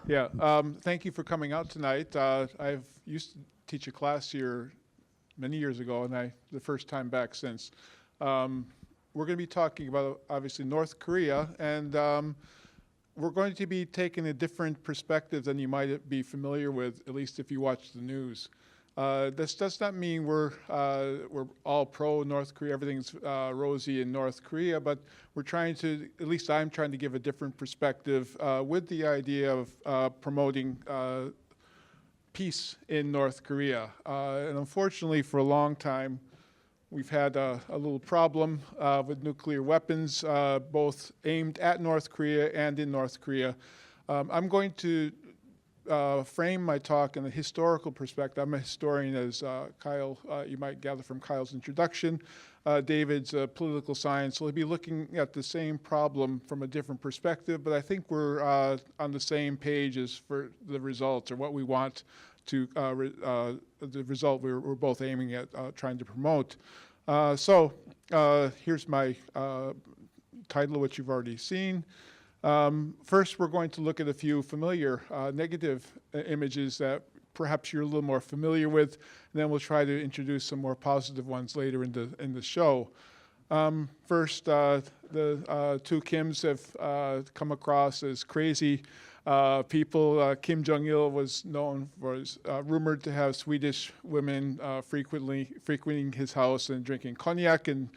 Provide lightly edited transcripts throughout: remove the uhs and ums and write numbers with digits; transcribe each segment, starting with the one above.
Yeah, thank you for coming out tonight. I've used to teach a class here many years ago, and the first time back since. We're going to be talking about, obviously, North Korea, and we're going to be taking a different perspective than you might be familiar with, at least if you watch the news. This does not mean we're all pro North Korea, everything's rosy in North Korea, but we're trying to, at least I'm trying to give a different perspective with the idea of promoting peace in North Korea. And unfortunately, for a long time, we've had a little problem with nuclear weapons, both aimed at North Korea and in North Korea. I'm going to frame my talk in a historical perspective. I'm a historian, as Kyle, you might gather from Kyle's introduction. David's political science, so he'll be looking at the same problem from a different perspective, but I think we're on the same page as for the results, or what we want to, the result we're both aiming at trying to promote. So here's my title, which you've already seen. First, we're going to look at a few familiar negative images that perhaps you're a little more familiar with, and then we'll try to introduce some more positive ones later in the show. First, the two Kims have come across as crazy people. Kim Jong-il was known for, rumored to have Swedish women frequenting his house and drinking cognac, and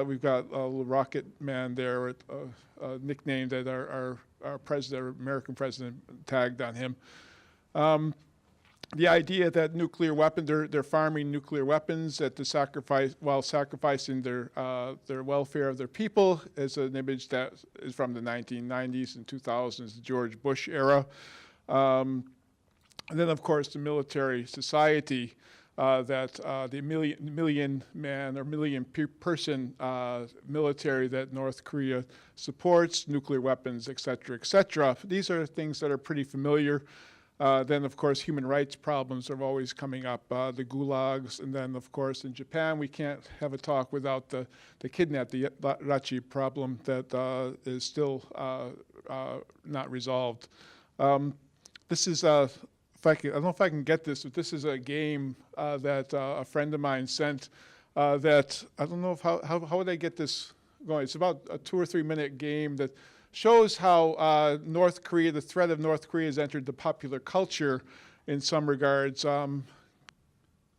we've got a little rocket man there, a nickname that our president, our American president, tagged on him. The idea that nuclear weapons, they're farming nuclear weapons at the sacrifice, while sacrificing their welfare of their people, is an image that is from the 1990s and 2000s, the George Bush era. And then, of course, the military society, that the million man or million person military that North Korea supports, nuclear weapons, et cetera, et cetera. These are things that are pretty familiar. Then, of course, human rights problems are always coming up, the gulags, and then, of course, in Japan, we can't have a talk without the kidnap, the Rachi problem that is still not resolved. This is, I don't know if I can get this, but this is a game that a friend of mine sent that, I don't know if how would I get this going? It's about a 2 or 3 minute game that shows how North Korea, the threat of North Korea has entered the popular culture in some regards.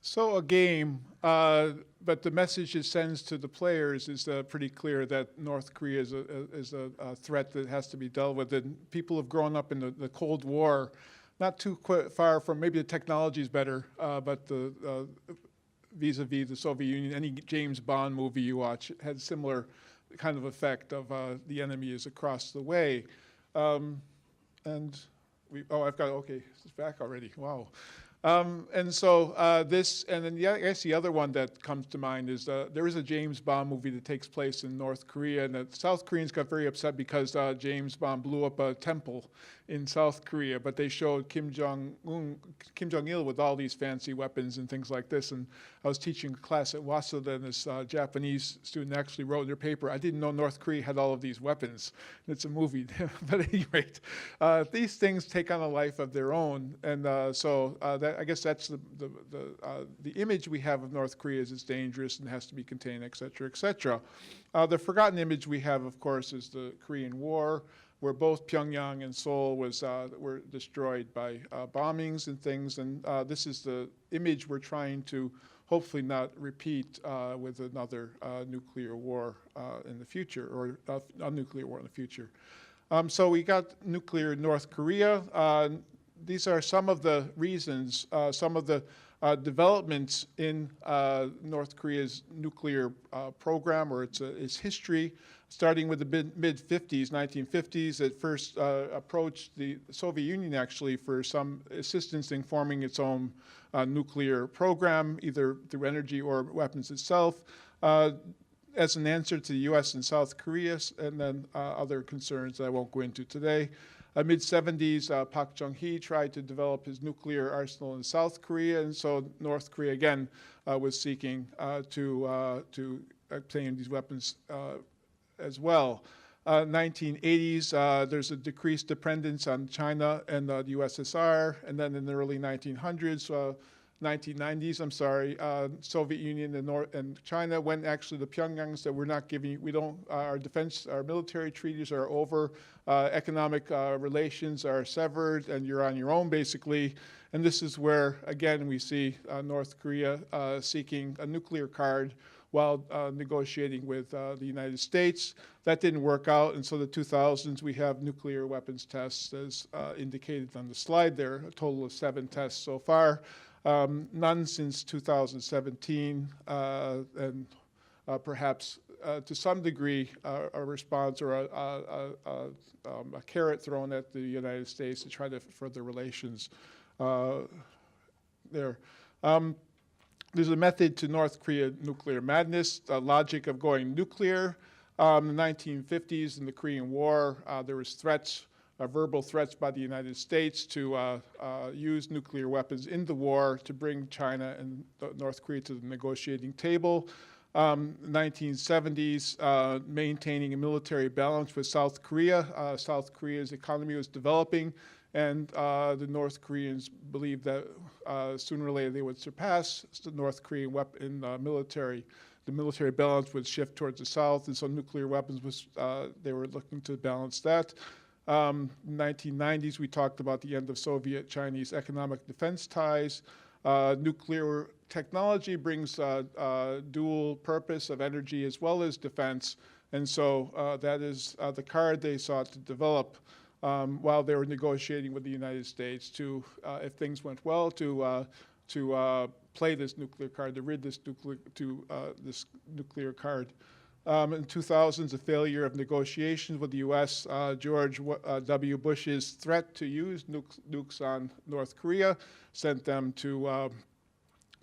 So a game, but the message it sends to the players is pretty clear that North Korea is a threat that has to be dealt with. And people have grown up in the Cold War, not too far from, maybe the technology is better, but the vis-a-vis the Soviet Union, any James Bond movie you watch had similar kind of effect of the enemy is across the way. And I've got, okay, it's back already, wow. And so this, and then I guess the other one that comes to mind is there is a James Bond movie that takes place in North Korea, and the South Koreans got very upset because James Bond blew up a temple in South Korea, but they showed Kim Jong-il with all these fancy weapons and things like this. And I was teaching a class at Waseda, and this Japanese student actually wrote in their paper, "I didn't know North Korea had all of these weapons." And it's a movie, but at any rate, these things take on a life of their own, and so I guess that's the image we have of North Korea is it's dangerous and has to be contained, et cetera, et cetera. The forgotten image we have, of course, is the Korean War, where both Pyongyang and Seoul were destroyed by bombings and things. And this is the image we're trying to hopefully not repeat with another nuclear war in the future, or a nuclear war in the future. So we got nuclear North Korea. These are some of the reasons, some of the developments in North Korea's nuclear program, or its history, starting with the mid-50s, 1950s. It first approached the Soviet Union, actually, for some assistance in forming its own nuclear program, either through energy or weapons itself, as an answer to the US and South Korea, and then other concerns that I won't go into today. Mid-70s, Park Chung-hee tried to develop his nuclear arsenal in South Korea, and so North Korea again was seeking to obtain these weapons as well. 1980s, there's a decreased dependence on China and the USSR, and then in the early 1900s, 1990s, I'm sorry, Soviet Union and China, when actually the Pyongyang said we're not giving, we don't, our defense, our military treaties are over, economic relations are severed, and you're on your own basically. And this is where, again, we see North Korea seeking a nuclear card while negotiating with the United States. That didn't work out, and so the 2000s, we have nuclear weapons tests as indicated on the slide there, a total of 7 tests so far. None since 2017, and perhaps to some degree a response or a carrot thrown at the United States to try to further relations there. There's a method to North Korea nuclear madness, the logic of going nuclear. In the 1950s, in the Korean War, there was threats, verbal threats by the United States to use nuclear weapons in the war to bring China and North Korea to the negotiating table. 1970s, maintaining a military balance with South Korea. South Korea's economy was developing, and the North Koreans believed that sooner or later they would surpass the North Korean weapon military. The military balance would shift towards the South, and so nuclear weapons was, they were looking to balance that. 1990s, we talked about the end of Soviet-Chinese economic defense ties. Nuclear technology brings dual purpose of energy as well as defense, and so that is the card they sought to develop while they were negotiating with the United States to, if things went well, to play this nuclear card, to rid this nuclear card. In 2000s, a failure of negotiations with the U.S., George W. Bush's threat to use nukes on North Korea sent them to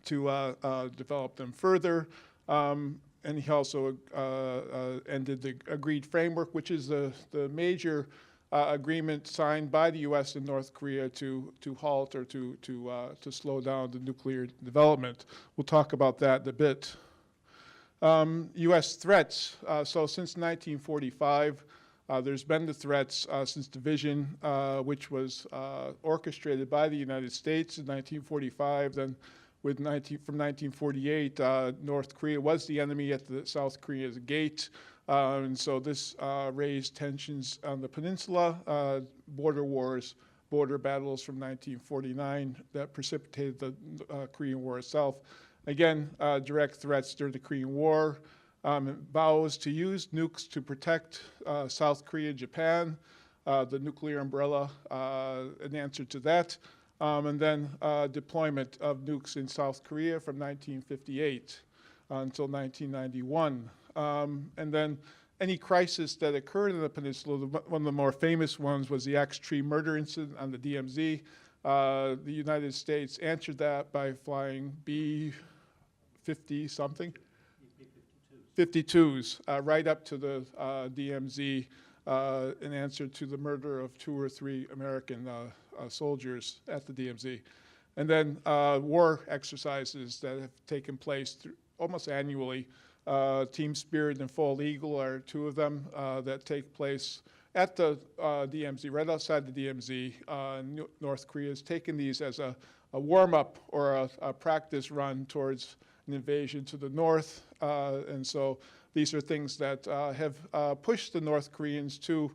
develop them further. And he also ended the agreed framework, which is the major agreement signed by the U.S. and North Korea to halt or to slow down the nuclear development. We'll talk about that in a bit. U.S. threats. So since 1945, there's been the threats since division, which was orchestrated by the United States in 1945. Then from 1948, North Korea was the enemy at the South Korea's gate. And so this raised tensions on the peninsula, border wars, border battles from 1949 that precipitated the Korean War itself. Again, direct threats during the Korean War, vows to use nukes to protect South Korea and Japan, the nuclear umbrella, an answer to that, and then deployment of nukes in South Korea from 1958 until 1991. And then any crisis that occurred in the peninsula, one of the more famous ones was the Axe Tree murder incident on the DMZ. The United States answered that by flying B-50-something? 52s, right up to the DMZ in answer to the murder of 2 or 3 American soldiers at the DMZ. And then war exercises that have taken place almost annually. Team Spirit and Fall Eagle are 2 of them that take place at the DMZ, right outside the DMZ. North Korea has taken these as a warm-up or a practice run towards an invasion to the north. And so these are things that have pushed the North Koreans to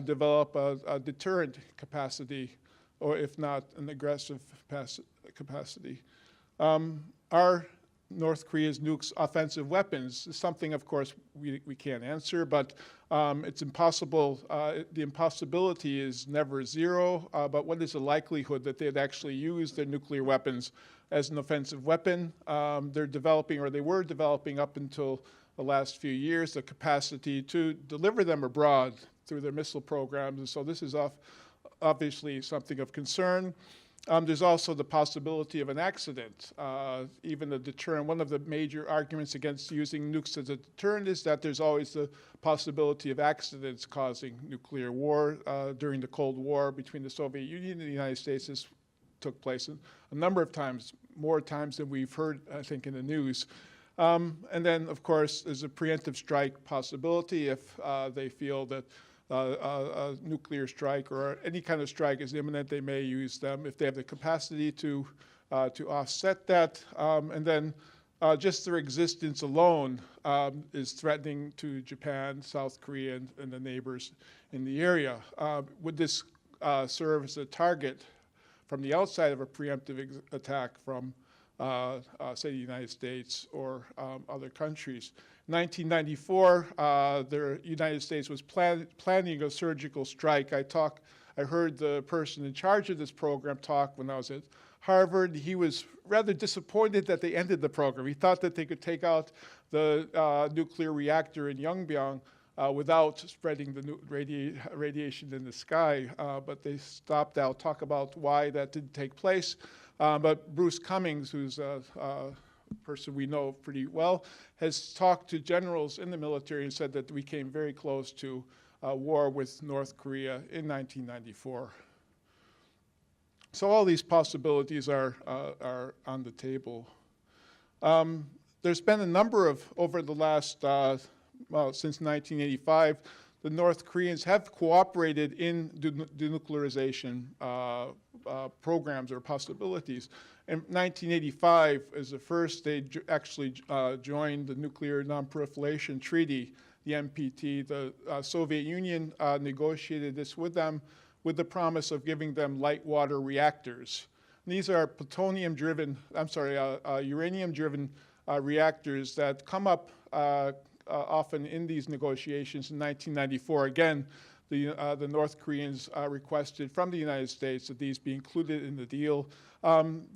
develop a deterrent capacity, or if not an aggressive capacity. Are North Korea's nukes offensive weapons is something, of course, we can't answer, but it's impossible. The impossibility is never zero, but what is the likelihood that they'd actually use their nuclear weapons as an offensive weapon? They're developing, or they were developing up until the last few years, the capacity to deliver them abroad through their missile programs, and so this is obviously something of concern. There's also the possibility of an accident. Even a deterrent, one of the major arguments against using nukes as a deterrent is that there's always the possibility of accidents causing nuclear war. During the Cold War between the Soviet Union and the United States, this took place a number of times, more times than we've heard, I think, in the news. And then, of course, there's a preemptive strike possibility if they feel that a nuclear strike or any kind of strike is imminent. They may use them if they have the capacity to offset that. And then just their existence alone is threatening to Japan, South Korea, and the neighbors in the area. Would this serve as a target from the outside of a preemptive attack from, say, the United States or other countries? In 1994, the United States was planning a surgical strike. I heard the person in charge of this program talk when I was at Harvard. He was rather disappointed that they ended the program. He thought that they could take out the nuclear reactor in Yongbyon without spreading the radiation in the sky, but they stopped. I'll talk about why that didn't take place. But Bruce Cummings, who's a person we know pretty well, has talked to generals in the military and said that we came very close to war with North Korea in 1994. So all these possibilities are on the table. There's been a number of, over the last, since 1985, the North Koreans have cooperated in denuclearization programs or possibilities. In 1985, as the first, they actually joined the Nuclear Non-Proliferation Treaty, the NPT. The Soviet Union negotiated this with them with the promise of giving them light water reactors. And these are uranium-driven reactors that come up often in these negotiations. In 1994, again, the North Koreans requested from the United States that these be included in the deal.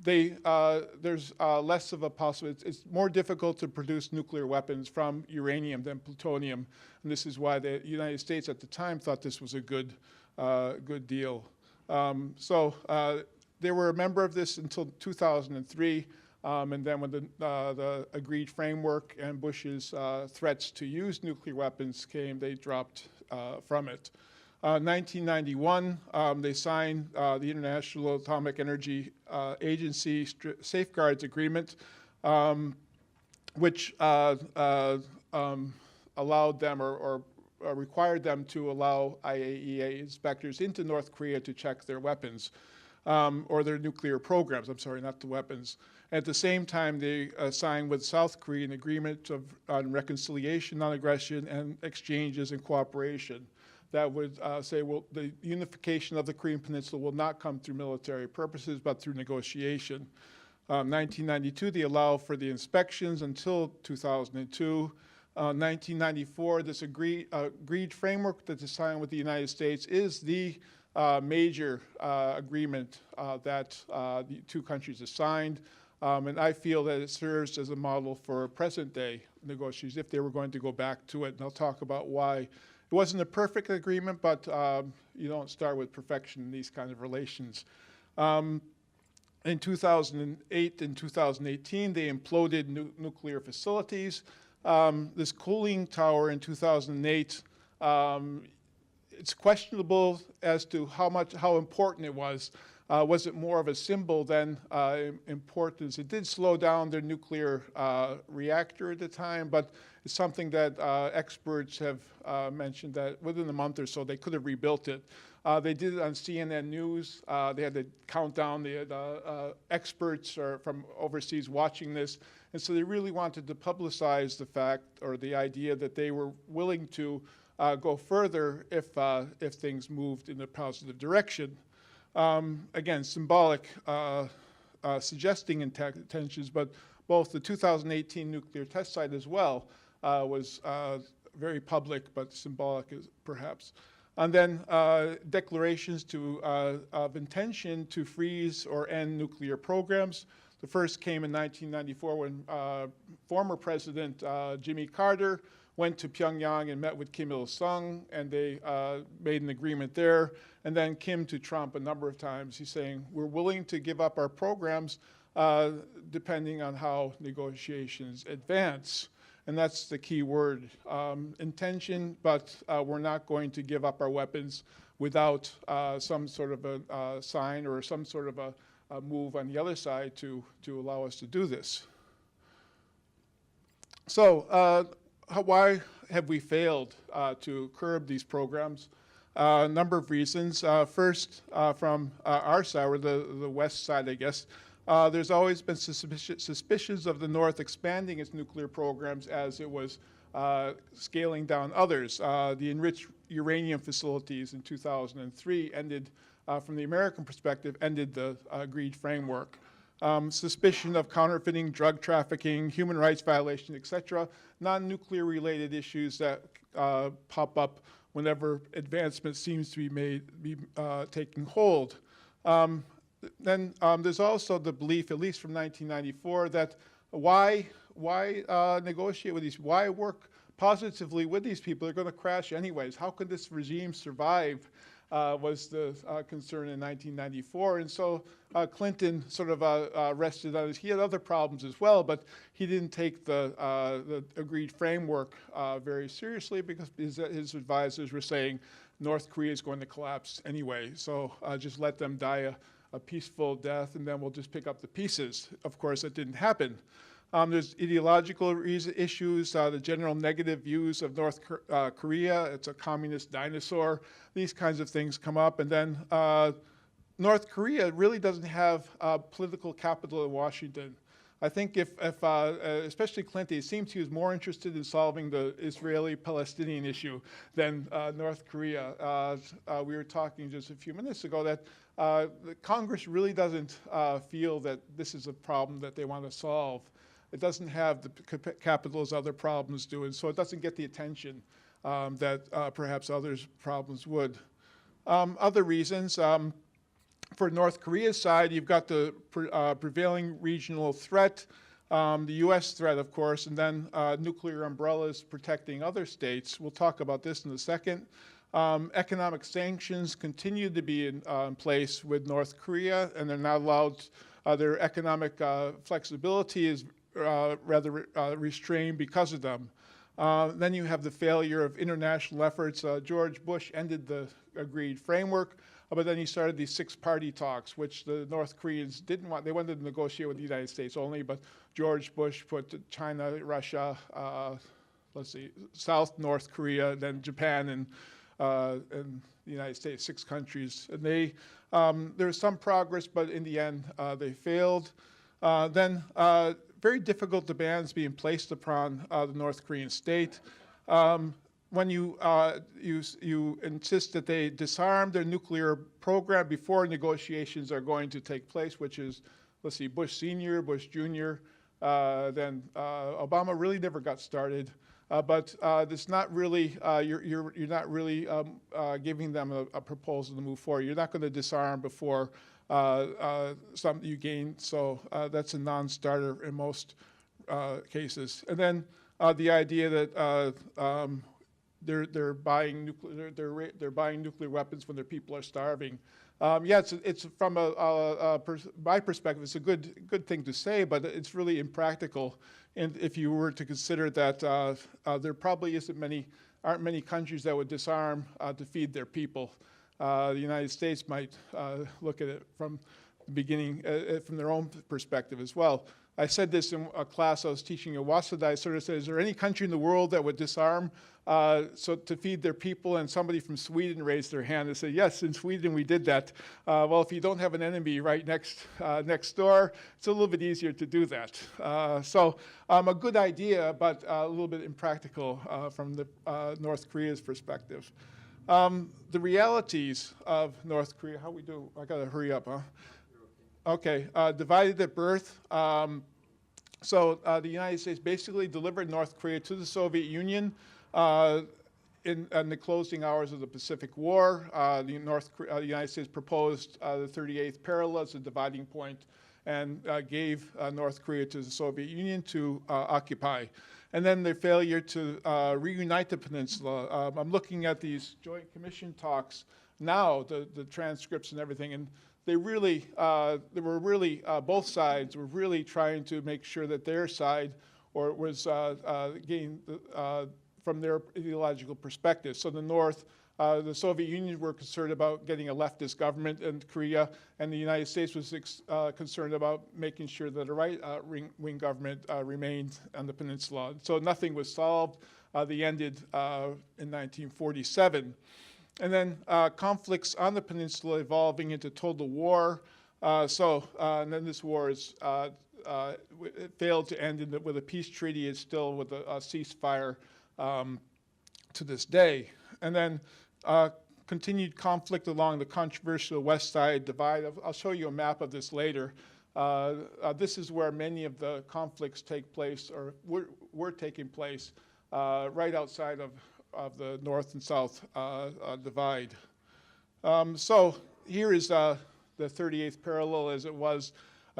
There's less of a possibility. It's more difficult to produce nuclear weapons from uranium than plutonium, and this is why the United States at the time thought this was a good deal. They were a member of this until 2003, and then when the agreed framework and Bush's threats to use nuclear weapons came, they dropped from it. 1991, they signed the International Atomic Energy Agency Safeguards Agreement, which allowed them or required them to allow IAEA inspectors into North Korea to check their weapons, or their nuclear programs, I'm sorry, not the weapons. At the same time, they signed with South Korea an agreement on reconciliation, non-aggression, and exchanges and cooperation that would say, well, the unification of the Korean Peninsula will not come through military purposes, but through negotiation. 1992, they allow for the inspections until 2002. 1994, this agreed framework that's signed with the United States is the major agreement that the two countries have signed. And I feel that it serves as a model for present-day negotiations if they were going to go back to it. And I'll talk about why. It wasn't a perfect agreement, but you don't start with perfection in these kind of relations. In 2008 and 2018, they imploded nuclear facilities. This cooling tower in 2008, it's questionable as to how important it was. Was it more of a symbol than importance? It did slow down their nuclear reactor at the time, but it's something that experts have mentioned that within a month or so they could have rebuilt it. They did it on CNN News. They had to count down the experts from overseas watching this. And so they really wanted to publicize the fact or the idea that they were willing to go further if things moved in a positive direction. Again, symbolic, suggesting intentions, but both the 2018 nuclear test site as well was very public, but symbolic perhaps. And then declarations of intention to freeze or end nuclear programs. The first came in 1994 when former President Jimmy Carter went to Pyongyang and met with Kim Il-sung, and they made an agreement there. And then Kim to Trump a number of times. He's saying, we're willing to give up our programs depending on how negotiations advance. And that's the key word, intention, but we're not going to give up our weapons without some sort of a sign or some sort of a move on the other side to allow us to do this. So why have we failed to curb these programs? A number of reasons. First, from our side, or the west side, I guess, there's always been suspicions of the North expanding its nuclear programs as it was scaling down others. The enriched uranium facilities in 2003 ended, from the American perspective, ended the agreed framework. Suspicion of counterfeiting, drug trafficking, human rights violation, etc., non-nuclear related issues that pop up whenever advancement seems to be taking hold. Then there's also the belief, at least from 1994, that why negotiate with these? Why work positively with these people? They're going to crash anyways. How could this regime survive? Was the concern in 1994. And so Clinton sort of rested on his, he had other problems as well, but he didn't take the agreed framework very seriously because his advisors were saying North Korea is going to collapse anyway. So just let them die a peaceful death and then we'll just pick up the pieces. Of course, that didn't happen. There's ideological issues, the general negative views of North Korea. It's a communist dinosaur. These kinds of things come up. And then North Korea really doesn't have political capital in Washington. I think if especially Clinton, it seems he was more interested in solving the Israeli-Palestinian issue than North Korea. We were talking just a few minutes ago that the Congress really doesn't feel that this is a problem that they want to solve. It doesn't have the capital as other problems do, and so it doesn't get the attention that perhaps others' problems would. Other reasons, for North Korea's side, you've got the prevailing regional threat, the US threat, of course, and then nuclear umbrellas protecting other states. We'll talk about this in a second. Economic sanctions continue to be in place with North Korea, and they're not allowed, their economic flexibility is rather restrained because of them. Then you have the failure of international efforts. George Bush ended the agreed framework, but then he started these six-party talks, which the North Koreans didn't want. They wanted to negotiate with the United States only, but George Bush put China, Russia, South North Korea, then Japan, and the United States, 6 countries. And they, there was some progress, but in the end, they failed. Then very difficult demands being placed upon the North Korean state. When you insist that they disarm their nuclear program before negotiations are going to take place, which is, let's see, Bush Sr., Bush Jr., then Obama really never got started. But it's not really, you're not really giving them a proposal to move forward. You're not going to disarm before something you gain, so that's a non-starter in most cases. And then the idea that they're buying nuclear weapons when their people are starving. Yeah, it's from my perspective, it's a good thing to say, but it's really impractical. And if you were to consider that there probably aren't many countries that would disarm to feed their people. The United States might look at it from the beginning, from their own perspective as well. I said this in a class I was teaching at Waseda. I sort of said, is there any country in the world that would disarm so to feed their people? And somebody from Sweden raised their hand and said, yes, in Sweden we did that. Well, if you don't have an enemy right next door, it's a little bit easier to do that. So a good idea, but a little bit impractical from the North Korea's perspective. The realities of North Korea, how we do? I got to hurry up, huh? Okay, divided at birth. So the United States basically delivered North Korea to the Soviet Union in the closing hours of the Pacific War. The United States proposed the 38th parallel as a dividing point and gave North Korea to the Soviet Union to occupy. And then their failure to reunite the peninsula. I'm looking at these Joint Commission talks now, the transcripts and everything, and they really, both sides were really trying to make sure that their side was gained from their ideological perspective. So the North The Soviet Union were concerned about getting a leftist government in Korea, and the United States was concerned about making sure that a right-wing government remained on the peninsula. So nothing was solved. They ended in 1947. And then conflicts on the peninsula evolving into total war. And then this war it failed to end with a peace treaty. It's still with a ceasefire to this day. And then continued conflict along the controversial West Side Divide. I'll show you a map of this later. This is where many of the conflicts take place, or were taking place, right outside of the North and South Divide. So here is the 38th parallel as it was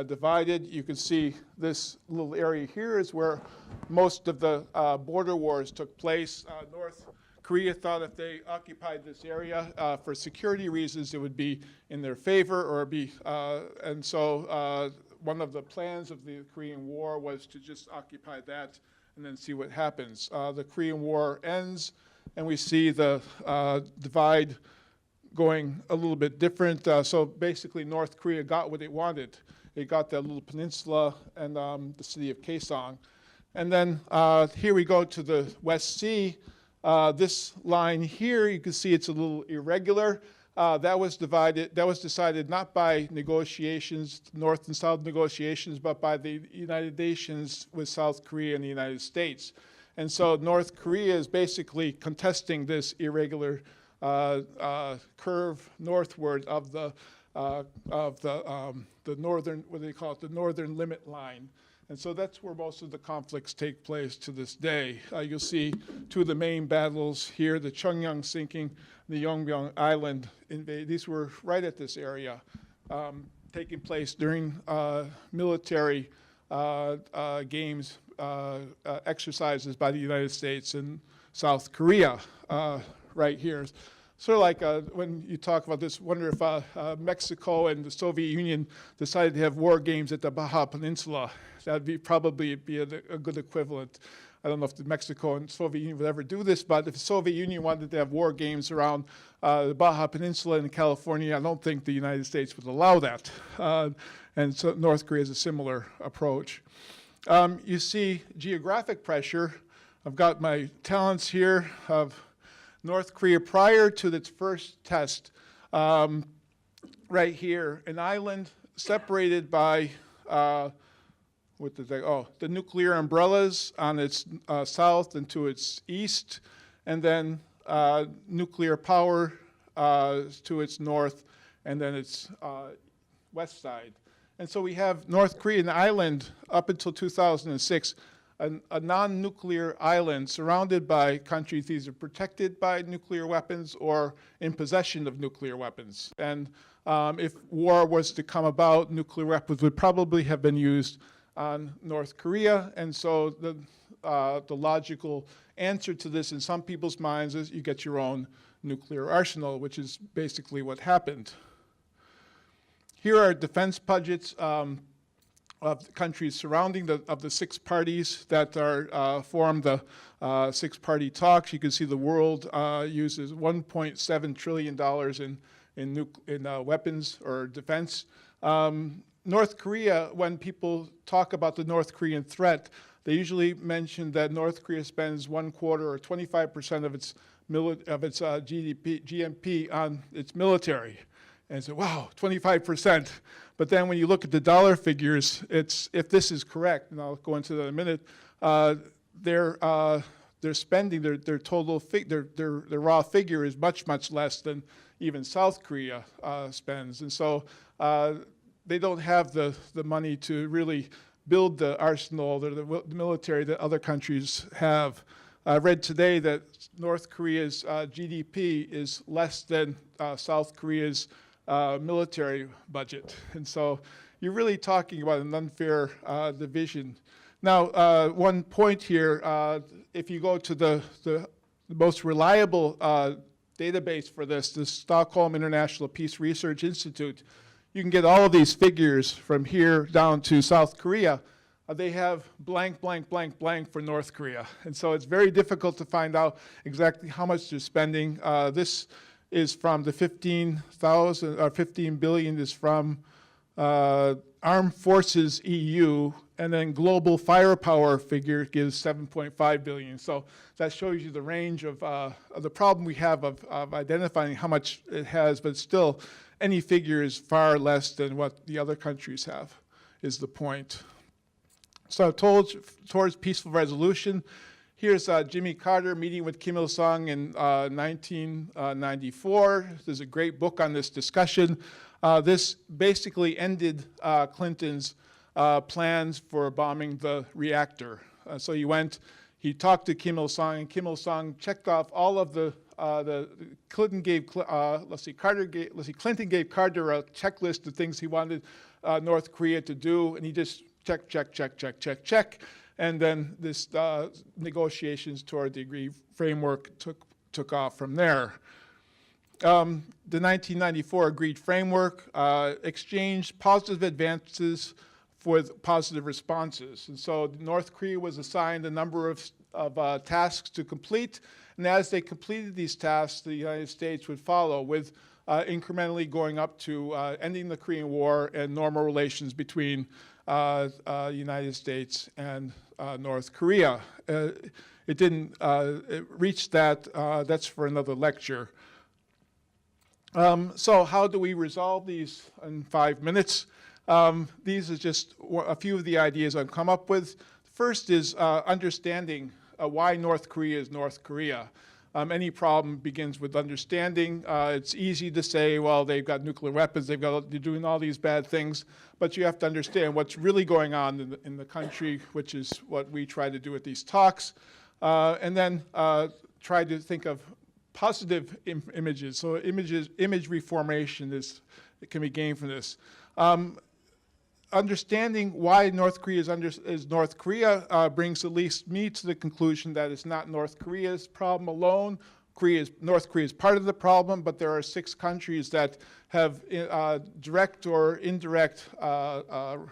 divided. You can see this little area here is where most of the border wars took place. North Korea thought if they occupied this area for security reasons, it would be in their favor, or and so one of the plans of the Korean War was to just occupy that and then see what happens. The Korean War ends, and we see the divide going a little bit different. So basically, North Korea got what it wanted. It got that little peninsula and the city of Kaesong. And then here we go to the West Sea. This line here, you can see it's a little irregular. That was decided not by negotiations, North and South negotiations, but by the United Nations with South Korea and the United States. And so North Korea is basically contesting this irregular curve northward of the northern, what do they call it, the northern limit line. And so that's where most of the conflicts take place to this day. You'll see two of the main battles here, the Cheongyang sinking, the Yongbyon Island invade. These were right at this area, taking place during military games, exercises by the United States and South Korea, right here. Sort of like when you talk about this, wonder if Mexico and the Soviet Union decided to have war games at the Baja Peninsula. That'd probably be a good equivalent. I don't know if Mexico and Soviet Union would ever do this, but if the Soviet Union wanted to have war games around the Baja Peninsula in California, I don't think the United States would allow that. And so North Korea has a similar approach. You see geographic pressure. I've got my talents here of North Korea prior to its first test. Right here, an island separated by the nuclear umbrellas on its south and to its east, and then nuclear power to its north, and then its west side. And so we have North Korean island up until 2006, a non-nuclear island surrounded by countries either protected by nuclear weapons or in possession of nuclear weapons. And if war was to come about, nuclear weapons would probably have been used on North Korea. And so the logical answer to this in some people's minds is you get your own nuclear arsenal, which is basically what happened. Here are defense budgets of the countries surrounding the six parties that are form the six-party talks. You can see the world uses $1.7 trillion in weapons or defense. North Korea, when people talk about the North Korean threat, they usually mention that North Korea spends 1/4 or 25% of its GMP on its military. And so, wow, 25%. But then when you look at the dollar figures, if this is correct, and I'll go into that in a minute, their spending, their total, their raw figure is much, much less than even South Korea spends. And so they don't have the money to really build the arsenal, the military that other countries have. I read today that North Korea's GDP is less than South Korea's military budget. And so you're really talking about an unfair division. Now, one point here, if you go to the most reliable database for this, the Stockholm International Peace Research Institute, you can get all of these figures from here down to South Korea. they have blank, blank, blank, blank for North Korea. And so it's very difficult to find out exactly how much they're spending. This is from the 15 billion is from Armed Forces EU, and then global firepower figure gives 7.5 billion. So that shows you the range of the problem we have of identifying how much it has, but still any figure is far less than what the other countries have, is the point. So towards peaceful resolution, here's Jimmy Carter meeting with Kim Il-sung in 1994. There's a great book on this discussion. This basically ended Clinton's plans for bombing the reactor. So he talked to Kim Il-sung, and Kim Il-sung checked off all of Clinton gave Carter a checklist of things he wanted North Korea to do, and he just check, check, check, check, check, check. And then this negotiations toward the agreed framework took off from there. The 1994 agreed framework exchanged positive advances for positive responses. And so North Korea was assigned a number of tasks to complete. And as they completed these tasks, the United States would follow with incrementally going up to ending the Korean War and normal relations between United States and North Korea. It didn't reach that. That's for another lecture. So how do we resolve these in 5 minutes? These are just a few of the ideas I've come up with. First is understanding why North Korea is North Korea. Any problem begins with understanding. It's easy to say, well, they've got nuclear weapons, they're doing all these bad things, but you have to understand what's really going on in the country, which is what we try to do at these talks, and then try to think of positive images. So image reformation can be gained from this. Understanding why North Korea is North Korea brings at least me to the conclusion that it's not North Korea's problem alone. North Korea is part of the problem, but there are 6 countries that have direct or indirect, have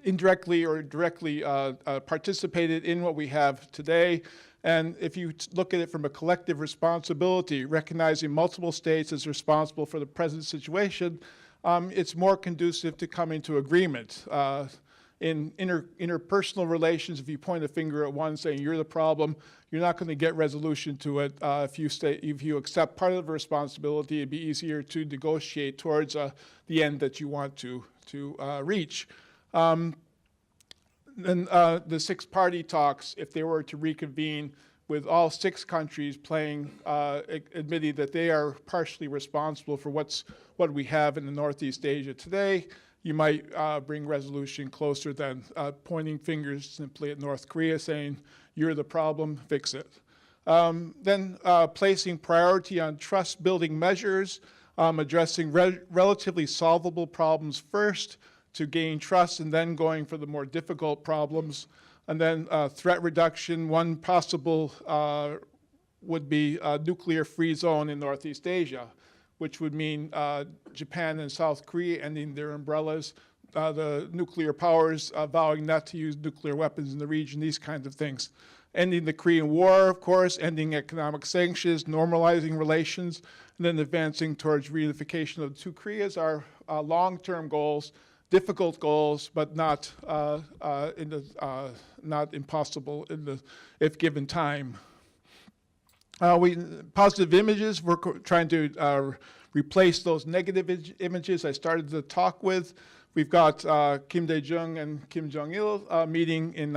indirectly or directly participated in what we have today. And if you look at it from a collective responsibility, recognizing multiple states as responsible for the present situation, it's more conducive to coming to agreement. In interpersonal relations, if you point a finger at one saying you're the problem, you're not going to get resolution to it. If you accept part of the responsibility, it'd be easier to negotiate towards the end that you want to reach. Then the 6-party talks, if they were to reconvene with all 6 countries admitting that they are partially responsible for what we have in the Northeast Asia today, you might bring resolution closer than pointing fingers simply at North Korea saying, you're the problem, fix it. Then placing priority on trust-building measures, addressing relatively solvable problems first to gain trust, and then going for the more difficult problems. And then threat reduction, one possible would be a nuclear-free zone in Northeast Asia, which would mean Japan and South Korea ending their umbrellas, the nuclear powers vowing not to use nuclear weapons in the region, these kinds of things. Ending the Korean War, of course, ending economic sanctions, normalizing relations, and then advancing towards reunification of the 2 Koreas are long-term goals, difficult goals, but not not impossible if given time. Positive images, we're trying to replace those negative images I started the talk with. We've got Kim Dae-jung and Kim Jong-il meeting in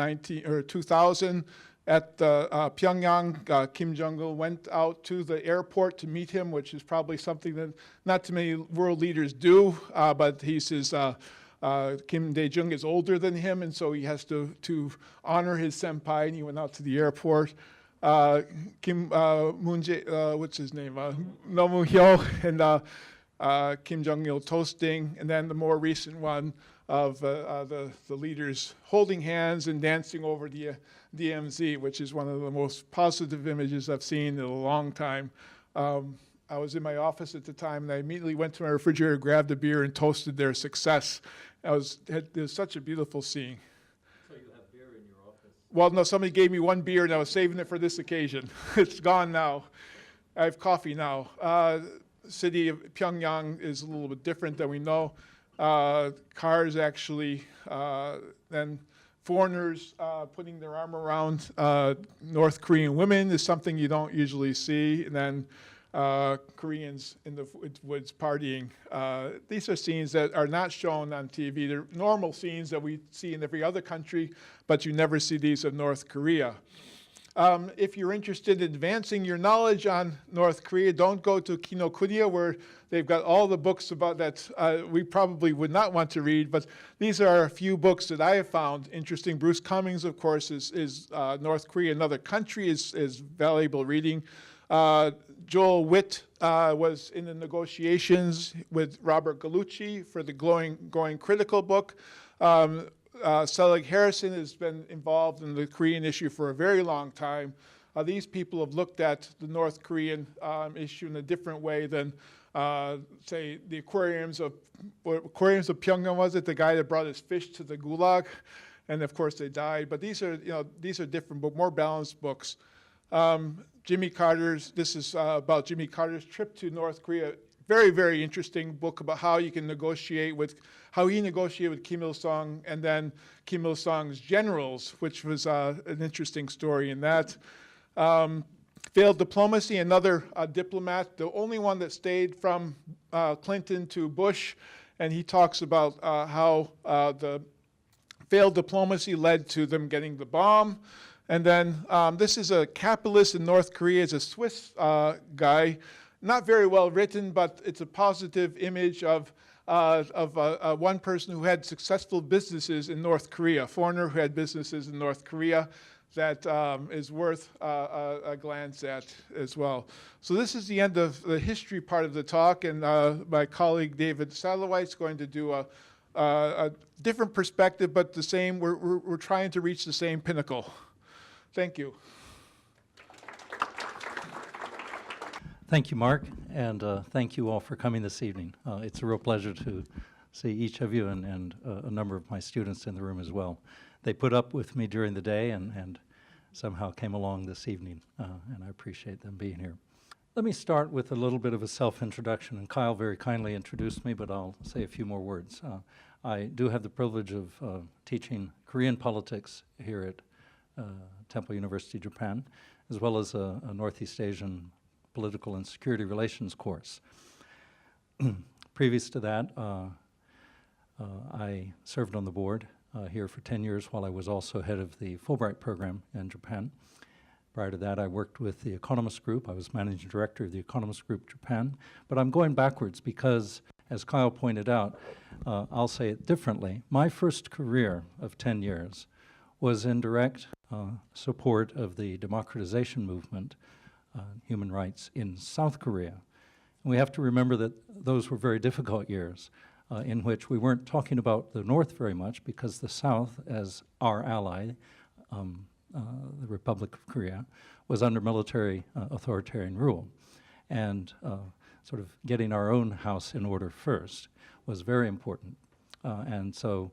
2000 at Pyongyang. Kim Jong-il went out to the airport to meet him, which is probably something that not too many world leaders do, but he says Kim Dae-jung is older than him, and so he has to honor his senpai, and he went out to the airport. Kim Moon-jae, what's his name? Nomu Hyo and Kim Jong-il toasting, and then the more recent one of the leaders holding hands and dancing over the DMZ, which is one of the most positive images I've seen in a long time. I was in my office at the time, and I immediately went to my refrigerator, grabbed a beer, and toasted their success. It was such a beautiful scene. So you have beer in your office? Well, no, somebody gave me one beer, and I was saving it for this occasion. It's gone now. I have coffee now. City of Pyongyang is a little bit different than we know. Cars actually, then foreigners putting their arm around North Korean women is something you don't usually see. And then Koreans in the woods partying. These are scenes that are not shown on TV. They're normal scenes that we see in every other country, but you never see these of North Korea. If you're interested in advancing your knowledge on North Korea, don't go to Kinokuniya, where they've got all the books about that we probably would not want to read, but these are a few books that I have found interesting. Bruce Cummings, of course, is North Korea, another country, is valuable reading. Joel Witt was in the negotiations with Robert Gallucci for the Growing Critical book. Selig Harrison has been involved in the Korean issue for a very long time. These people have looked at the North Korean issue in a different way than, say, the aquariums of Pyongyang, was it? The guy that brought his fish to the gulag, and of course they died. But these are different, but more balanced books. Jimmy Carter's, this is about Jimmy Carter's trip to North Korea. Very, very interesting book about how you can negotiate with, how he negotiated with Kim Il-sung and then Kim Il-sung's generals, which was an interesting story in that. Failed diplomacy, another diplomat, the only one that stayed from Clinton to Bush, and he talks about how the failed diplomacy led to them getting the bomb. And then this is a capitalist in North Korea, is a Swiss guy, not very well written, but it's a positive image of one person who had successful businesses in North Korea, a foreigner who had businesses in North Korea that is worth a glance at as well. So this is the end of the history part of the talk, and my colleague David Satterwhite is going to do a different perspective, but the same, we're trying to reach the same pinnacle. Thank you. Thank you, Mark, and thank you all for coming this evening. It's a real pleasure to see each of you and a number of my students in the room as well. They put up with me during the day and somehow came along this evening, and I appreciate them being here. Let me start with a little bit of a self-introduction, and Kyle very kindly introduced me, but I'll say a few more words. I do have the privilege of teaching Korean politics here at Temple University, Japan, as well as a Northeast Asian political and security relations course. Previous to that, I served on the board here for 10 years while I was also head of the Fulbright program in Japan. Prior to that, I worked with the Economist Group. I was managing director of the Economist Group Japan. But I'm going backwards because, as Kyle pointed out, I'll say it differently. My first career of 10 years was in direct support of the democratization movement, human rights in South Korea. And we have to remember that those were very difficult years in which we weren't talking about the North very much because the South, as our ally, the Republic of Korea, was under military authoritarian rule. And sort of getting our own house in order first was very important. And so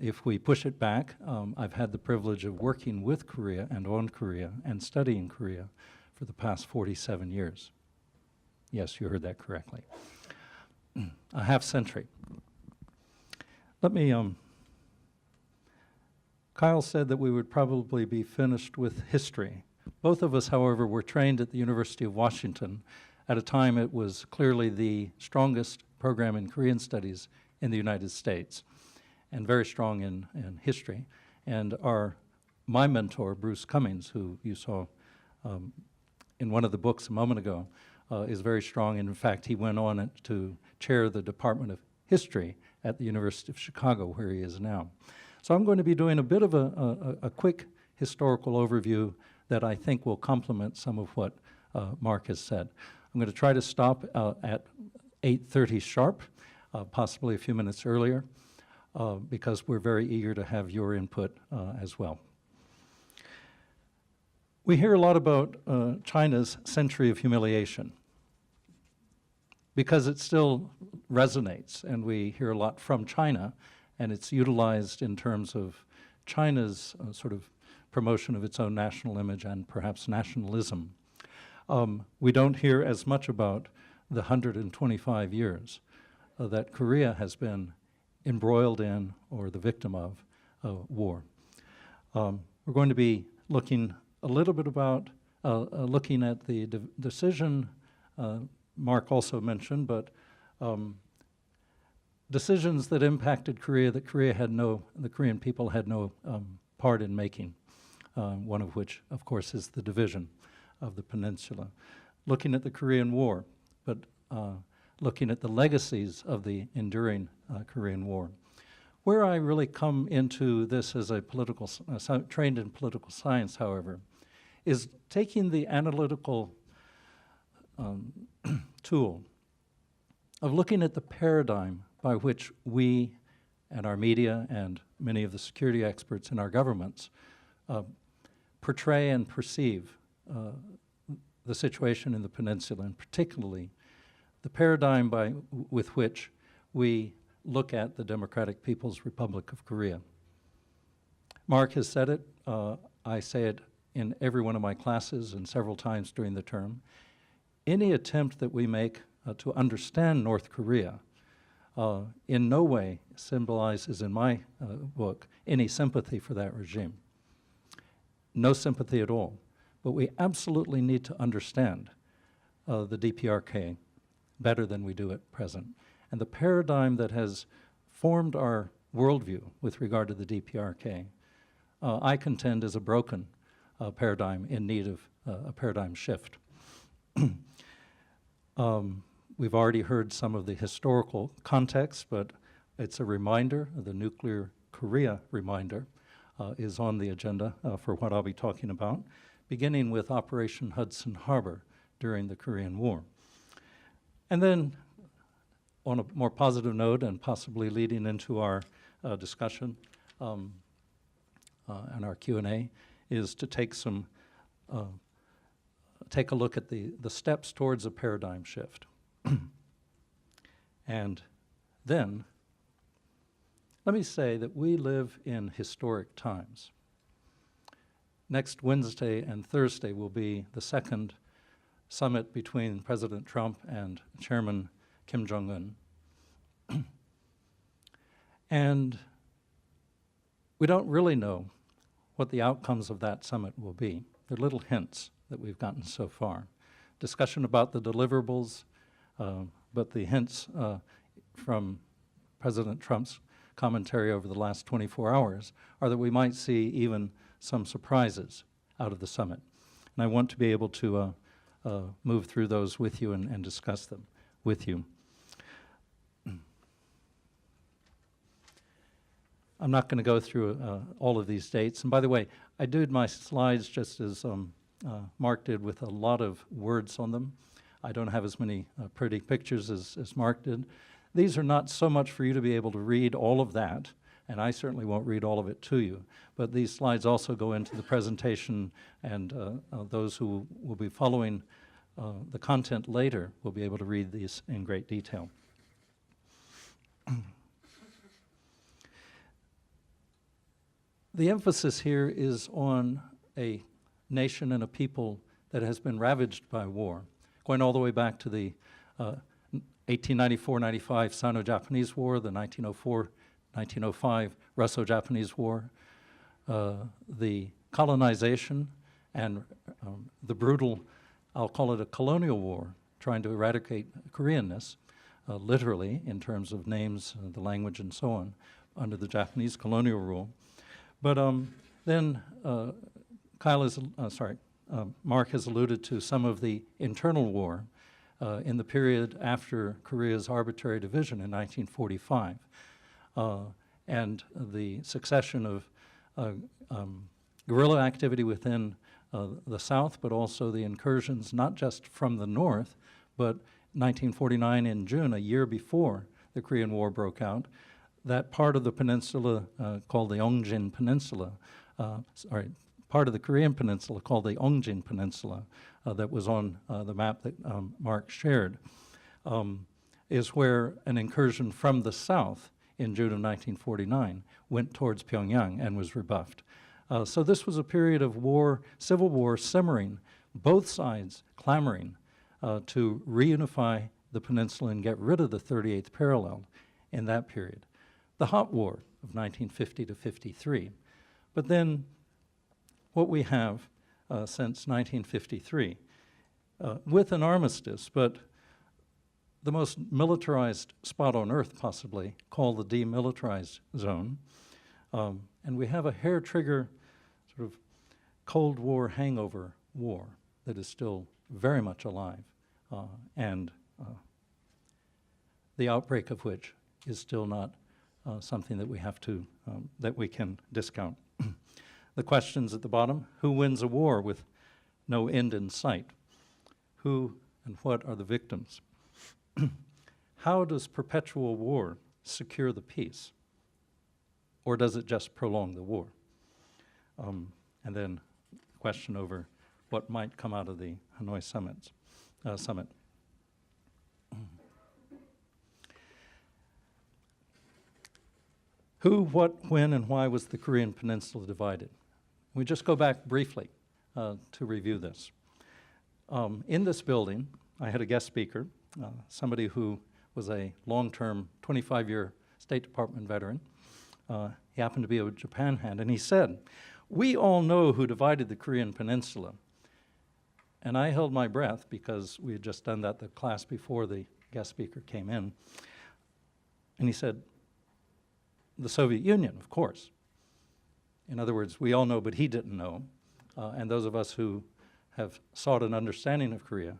if we push it back, I've had the privilege of working with Korea and on Korea and studying Korea for the past 47 years. Yes, you heard that correctly. A half century. Let me, Kyle said that we would probably be finished with history. Both of us, however, were trained at the University of Washington at a time it was clearly the strongest program in Korean studies in the United States, and very strong in history. And my mentor, Bruce Cummings, who you saw in one of the books a moment ago, is very strong. And in fact, he went on to chair the Department of History at the University of Chicago, where he is now. So I'm going to be doing a bit of a quick historical overview that I think will complement some of what Mark has said. I'm going to try to stop at 8:30 sharp, possibly a few minutes earlier, because we're very eager to have your input as well. We hear a lot about China's century of humiliation. because it still resonates, and we hear a lot from China, and it's utilized in terms of China's sort of promotion of its own national image and perhaps nationalism. We don't hear as much about the 125 years that Korea has been embroiled in or the victim of war. We're going to be looking a little bit about looking at the decision Mark also mentioned, but decisions that impacted Korea that the Korean people had no part in making, one of which, of course, is the division of the peninsula. Looking at the Korean War, but looking at the legacies of the enduring Korean War. Where I really come into this as a trained in political science, however, is taking the analytical tool of looking at the paradigm by which we and our media and many of the security experts in our governments portray and perceive the situation in the peninsula, and particularly the paradigm with which we look at the Democratic People's Republic of Korea. Mark has said it, I say it in every one of my classes and several times during the term. Any attempt that we make to understand North Korea in no way symbolizes, in my book, any sympathy for that regime. No sympathy at all. But we absolutely need to understand the DPRK better than we do at present. And the paradigm that has formed our worldview with regard to the DPRK, I contend is a broken paradigm in need of a paradigm shift. We've already heard some of the historical context, but it's a reminder, the Nuclear Korea reminder is on the agenda for what I'll be talking about, beginning with Operation Hudson Harbor during the Korean War. And then, on a more positive note and possibly leading into our discussion and our Q&A, is to take a look at the steps towards a paradigm shift. And then, let me say that we live in historic times. Next Wednesday and Thursday will be the second summit between President Trump and Chairman Kim Jong-un. And we don't really know what the outcomes of that summit will be. There are little hints that we've gotten so far. Discussion about the deliverables, but the hints from President Trump's commentary over the last 24 hours are that we might see even some surprises out of the summit. And I want to be able to move through those with you and discuss them with you. I'm not going to go through all of these dates. And by the way, I did my slides just as Mark did, with a lot of words on them. I don't have as many pretty pictures as Mark did. These are not so much for you to be able to read all of that, and I certainly won't read all of it to you, but these slides also go into the presentation, and those who will be following the content later will be able to read these in great detail. The emphasis here is on a nation and a people that has been ravaged by war, going all the way back to the 1894-95 Sino-Japanese War, the 1904-1905 Russo-Japanese War, the colonization and the brutal, I'll call it a colonial war, trying to eradicate Koreanness, literally in terms of names, the language, and so on, under the Japanese colonial rule. But then Mark has alluded to some of the internal war in the period after Korea's arbitrary division in 1945, and the succession of guerrilla activity within the South, but also the incursions not just from the North, but 1949 in June, a year before the Korean War broke out, that part of the peninsula called the Ongjin Peninsula, part of the Korean peninsula called the Ongjin Peninsula that was on the map that Mark shared, is where an incursion from the south in June of 1949 went towards Pyongyang and was rebuffed. So this was a period of war, civil war simmering, both sides clamoring to reunify the peninsula and get rid of the 38th parallel in that period. The hot war of 1950 to 53. But then what we have since 1953, with an armistice, but the most militarized spot on Earth possibly, called the demilitarized zone. And we have a hair-trigger sort of Cold War hangover war that is still very much alive, and the outbreak of which is still not something that we have to, that we can discount. The questions at the bottom: who wins a war with no end in sight? Who and what are the victims? How does perpetual war secure the peace? Or does it just prolong the war? And then the question over what might come out of the Hanoi summit. Who, what, when, and why was the Korean Peninsula divided? We just go back briefly to review this. In this building, I had a guest speaker, somebody who was a long-term, 25-year State Department veteran. He happened to be a Japan hand, and he said, "We all know who divided the Korean Peninsula." And I held my breath because we had just done that the class before the guest speaker came in. And he said, "The Soviet Union, of course." In other words, we all know, but he didn't know. And those of us who have sought an understanding of Korea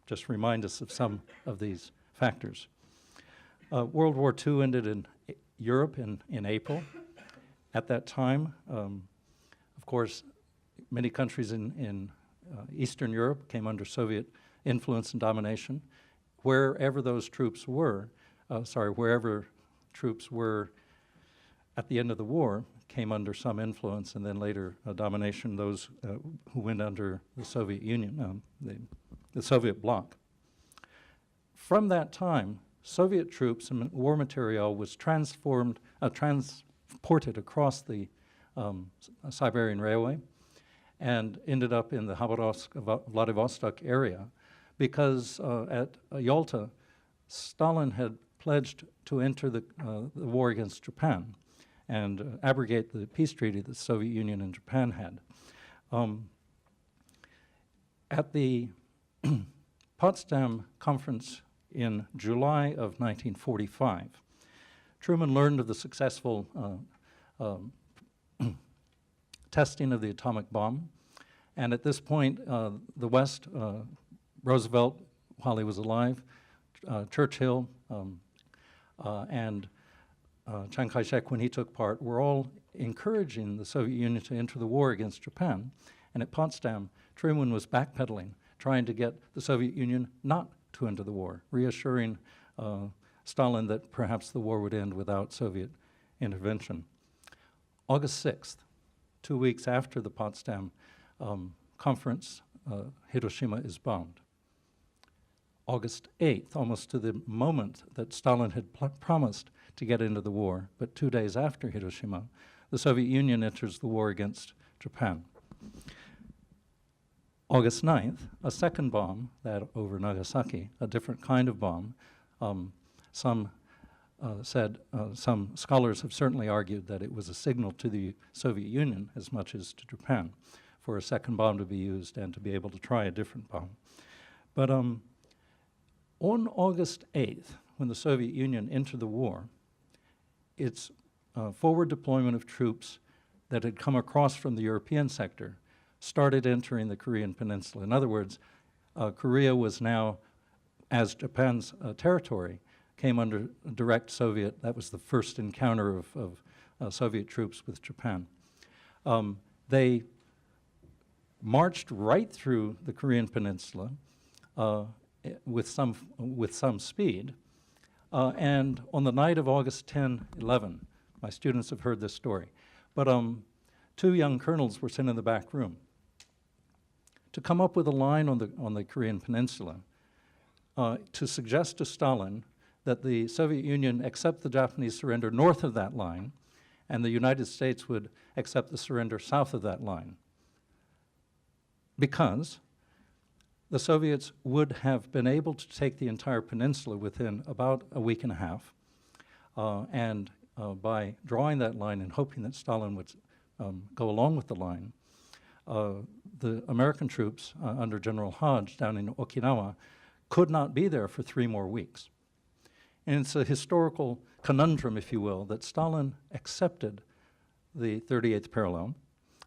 just remind us of some of these factors. World War II ended in Europe in April. At that time, of course, many countries in Eastern Europe came under Soviet influence and domination. Wherever those troops were, wherever troops were at the end of the war, came under some influence, and then later domination, those who went under the Soviet Union, the Soviet bloc. From that time, Soviet troops and war material was transported across the Siberian Railway and ended up in the Vladivostok area because at Yalta, Stalin had pledged to enter the war against Japan and abrogate the peace treaty that the Soviet Union and Japan had. At the Potsdam Conference in July of 1945, Truman learned of the successful testing of the atomic bomb. And at this point, the West, Roosevelt, while he was alive, Churchill, and Chiang Kai-shek, when he took part, were all encouraging the Soviet Union to enter the war against Japan. And at Potsdam, Truman was backpedaling, trying to get the Soviet Union not to enter the war, reassuring Stalin that perhaps the war would end without Soviet intervention. August 6th, 2 weeks after the Potsdam conference, Hiroshima is bombed. August 8th, almost to the moment that Stalin had promised to get into the war, but 2 days after Hiroshima, the Soviet Union enters the war against Japan. August 9th, a second bomb, that over Nagasaki, a different kind of bomb. Some scholars have certainly argued that it was a signal to the Soviet Union as much as to Japan for a second bomb to be used and to be able to try a different bomb. But on August 8th, when the Soviet Union entered the war, its forward deployment of troops that had come across from the European sector started entering the Korean Peninsula. In other words, Korea was now, as Japan's territory, came under direct Soviet. That was the first encounter of Soviet troops with Japan. They marched right through the Korean Peninsula with some speed. And on the night of August 10/11, my students have heard this story, but 2 young colonels were sent in the back room to come up with a line on the Korean Peninsula to suggest to Stalin that the Soviet Union accept the Japanese surrender north of that line, and the United States would accept the surrender south of that line, because the Soviets would have been able to take the entire peninsula within about a week and a half, and by drawing that line and hoping that Stalin would go along with the line, the American troops under General Hodge down in Okinawa could not be there for 3 more weeks. And it's a historical conundrum, if you will, that Stalin accepted the 38th parallel,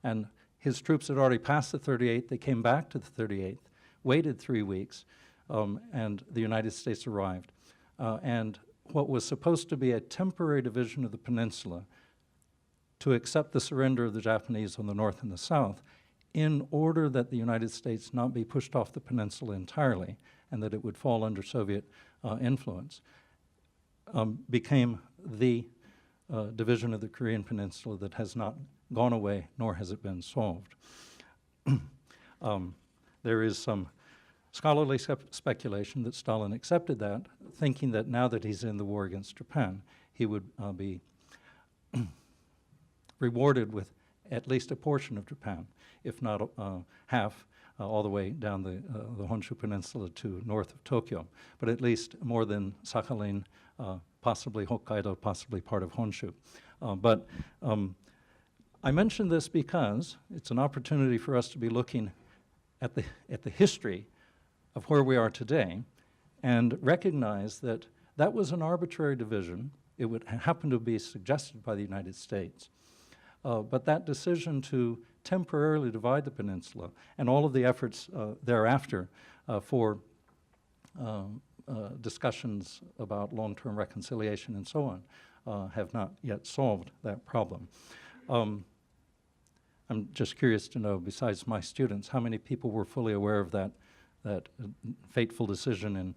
and his troops had already passed the 38th. They came back to the 38th, waited 3 weeks, and the United States arrived. And what was supposed to be a temporary division of the peninsula to accept the surrender of the Japanese on the north and the south, in order that the United States not be pushed off the peninsula entirely and that it would fall under Soviet influence, became the division of the Korean Peninsula that has not gone away, nor has it been solved. There is some scholarly speculation that Stalin accepted that, thinking that now that he's in the war against Japan, he would be rewarded with at least a portion of Japan, if not half, all the way down the Honshu Peninsula to north of Tokyo, but at least more than Sakhalin, possibly Hokkaido, possibly part of Honshu. But I mention this because it's an opportunity for us to be looking at the history of where we are today and recognize that that was an arbitrary division. It would happen to be suggested by the United States. But that decision to temporarily divide the peninsula and all of the efforts thereafter for discussions about long-term reconciliation and so on have not yet solved that problem. I'm just curious to know, besides my students, how many people were fully aware of that fateful decision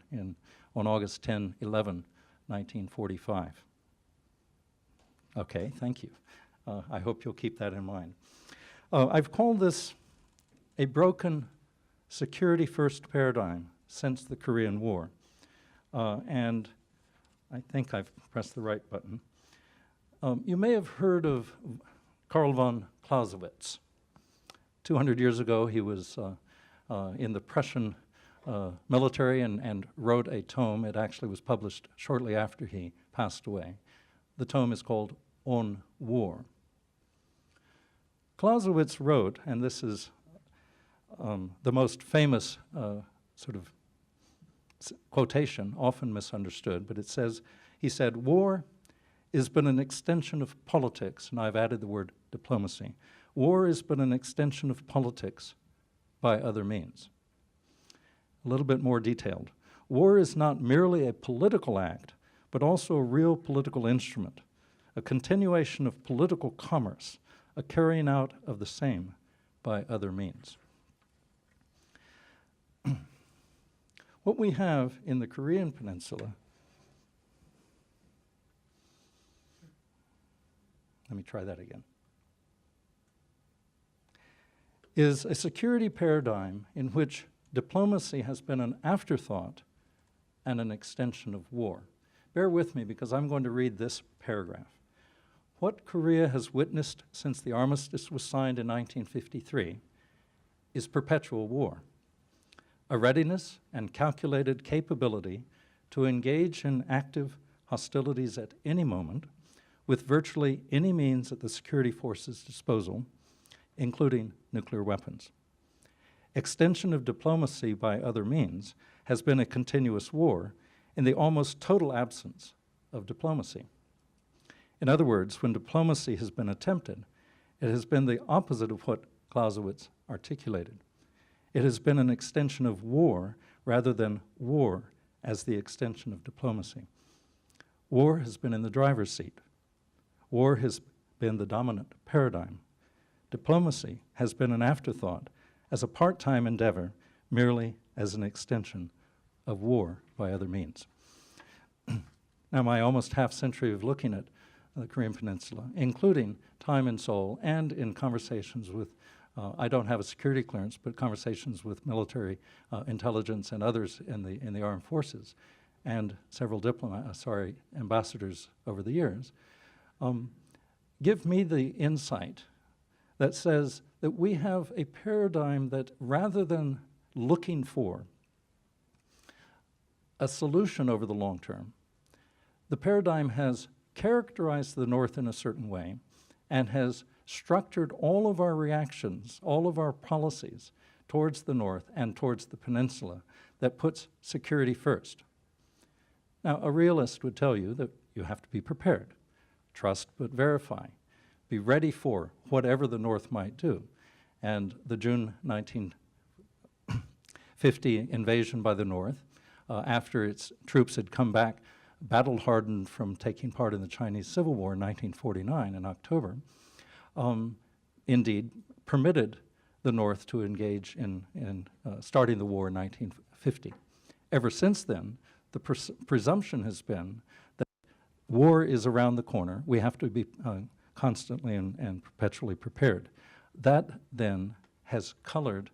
on August 10, 11, 1945? Okay, thank you. I hope you'll keep that in mind. I've called this a broken security-first paradigm since the Korean War. And I think I've pressed the right button. You may have heard of Karl von Clausewitz. 200 years ago, he was in the Prussian military and wrote a tome. It actually was published shortly after he passed away. The tome is called On War. Clausewitz wrote, and this is the most famous sort of quotation, often misunderstood, but it says, he said, "War is but an extension of politics," and I've added the word diplomacy. "War is but an extension of politics by other means." A little bit more detailed. "War is not merely a political act, but also a real political instrument, a continuation of political commerce, a carrying out of the same by other means." What we have in the Korean Peninsula, let me try that again, is a security paradigm in which diplomacy has been an afterthought and an extension of war. Bear with me because I'm going to read this paragraph. "What Korea has witnessed since the armistice was signed in 1953 is perpetual war, a readiness and calculated capability to engage in active hostilities at any moment with virtually any means at the security forces' disposal, including nuclear weapons. Extension of diplomacy by other means has been a continuous war in the almost total absence of diplomacy. In other words, when diplomacy has been attempted, it has been the opposite of what Clausewitz articulated. It has been an extension of war rather than war as the extension of diplomacy. War has been in the driver's seat. War has been the dominant paradigm. Diplomacy has been an afterthought as a part-time endeavor, merely as an extension of war by other means." Now, my almost half-century of looking at the Korean Peninsula, including time in Seoul and in conversations with I don't have a security clearance, but conversations with military intelligence and others in the armed forces, and several ambassadors over the years, give me the insight that says that we have a paradigm that rather than looking for a solution over the long term, the paradigm has characterized the North in a certain way and has structured all of our reactions, all of our policies towards the North and towards the peninsula that puts security first. Now, a realist would tell you that you have to be prepared, trust but verify, be ready for whatever the North might do. And the June 1950 invasion by the North, after its troops had come back battle-hardened from taking part in the Chinese Civil War in 1949 in October, indeed permitted the North to engage in starting the war in 1950. Ever since then, the presumption has been that war is around the corner. We have to be constantly and perpetually prepared. That then has colored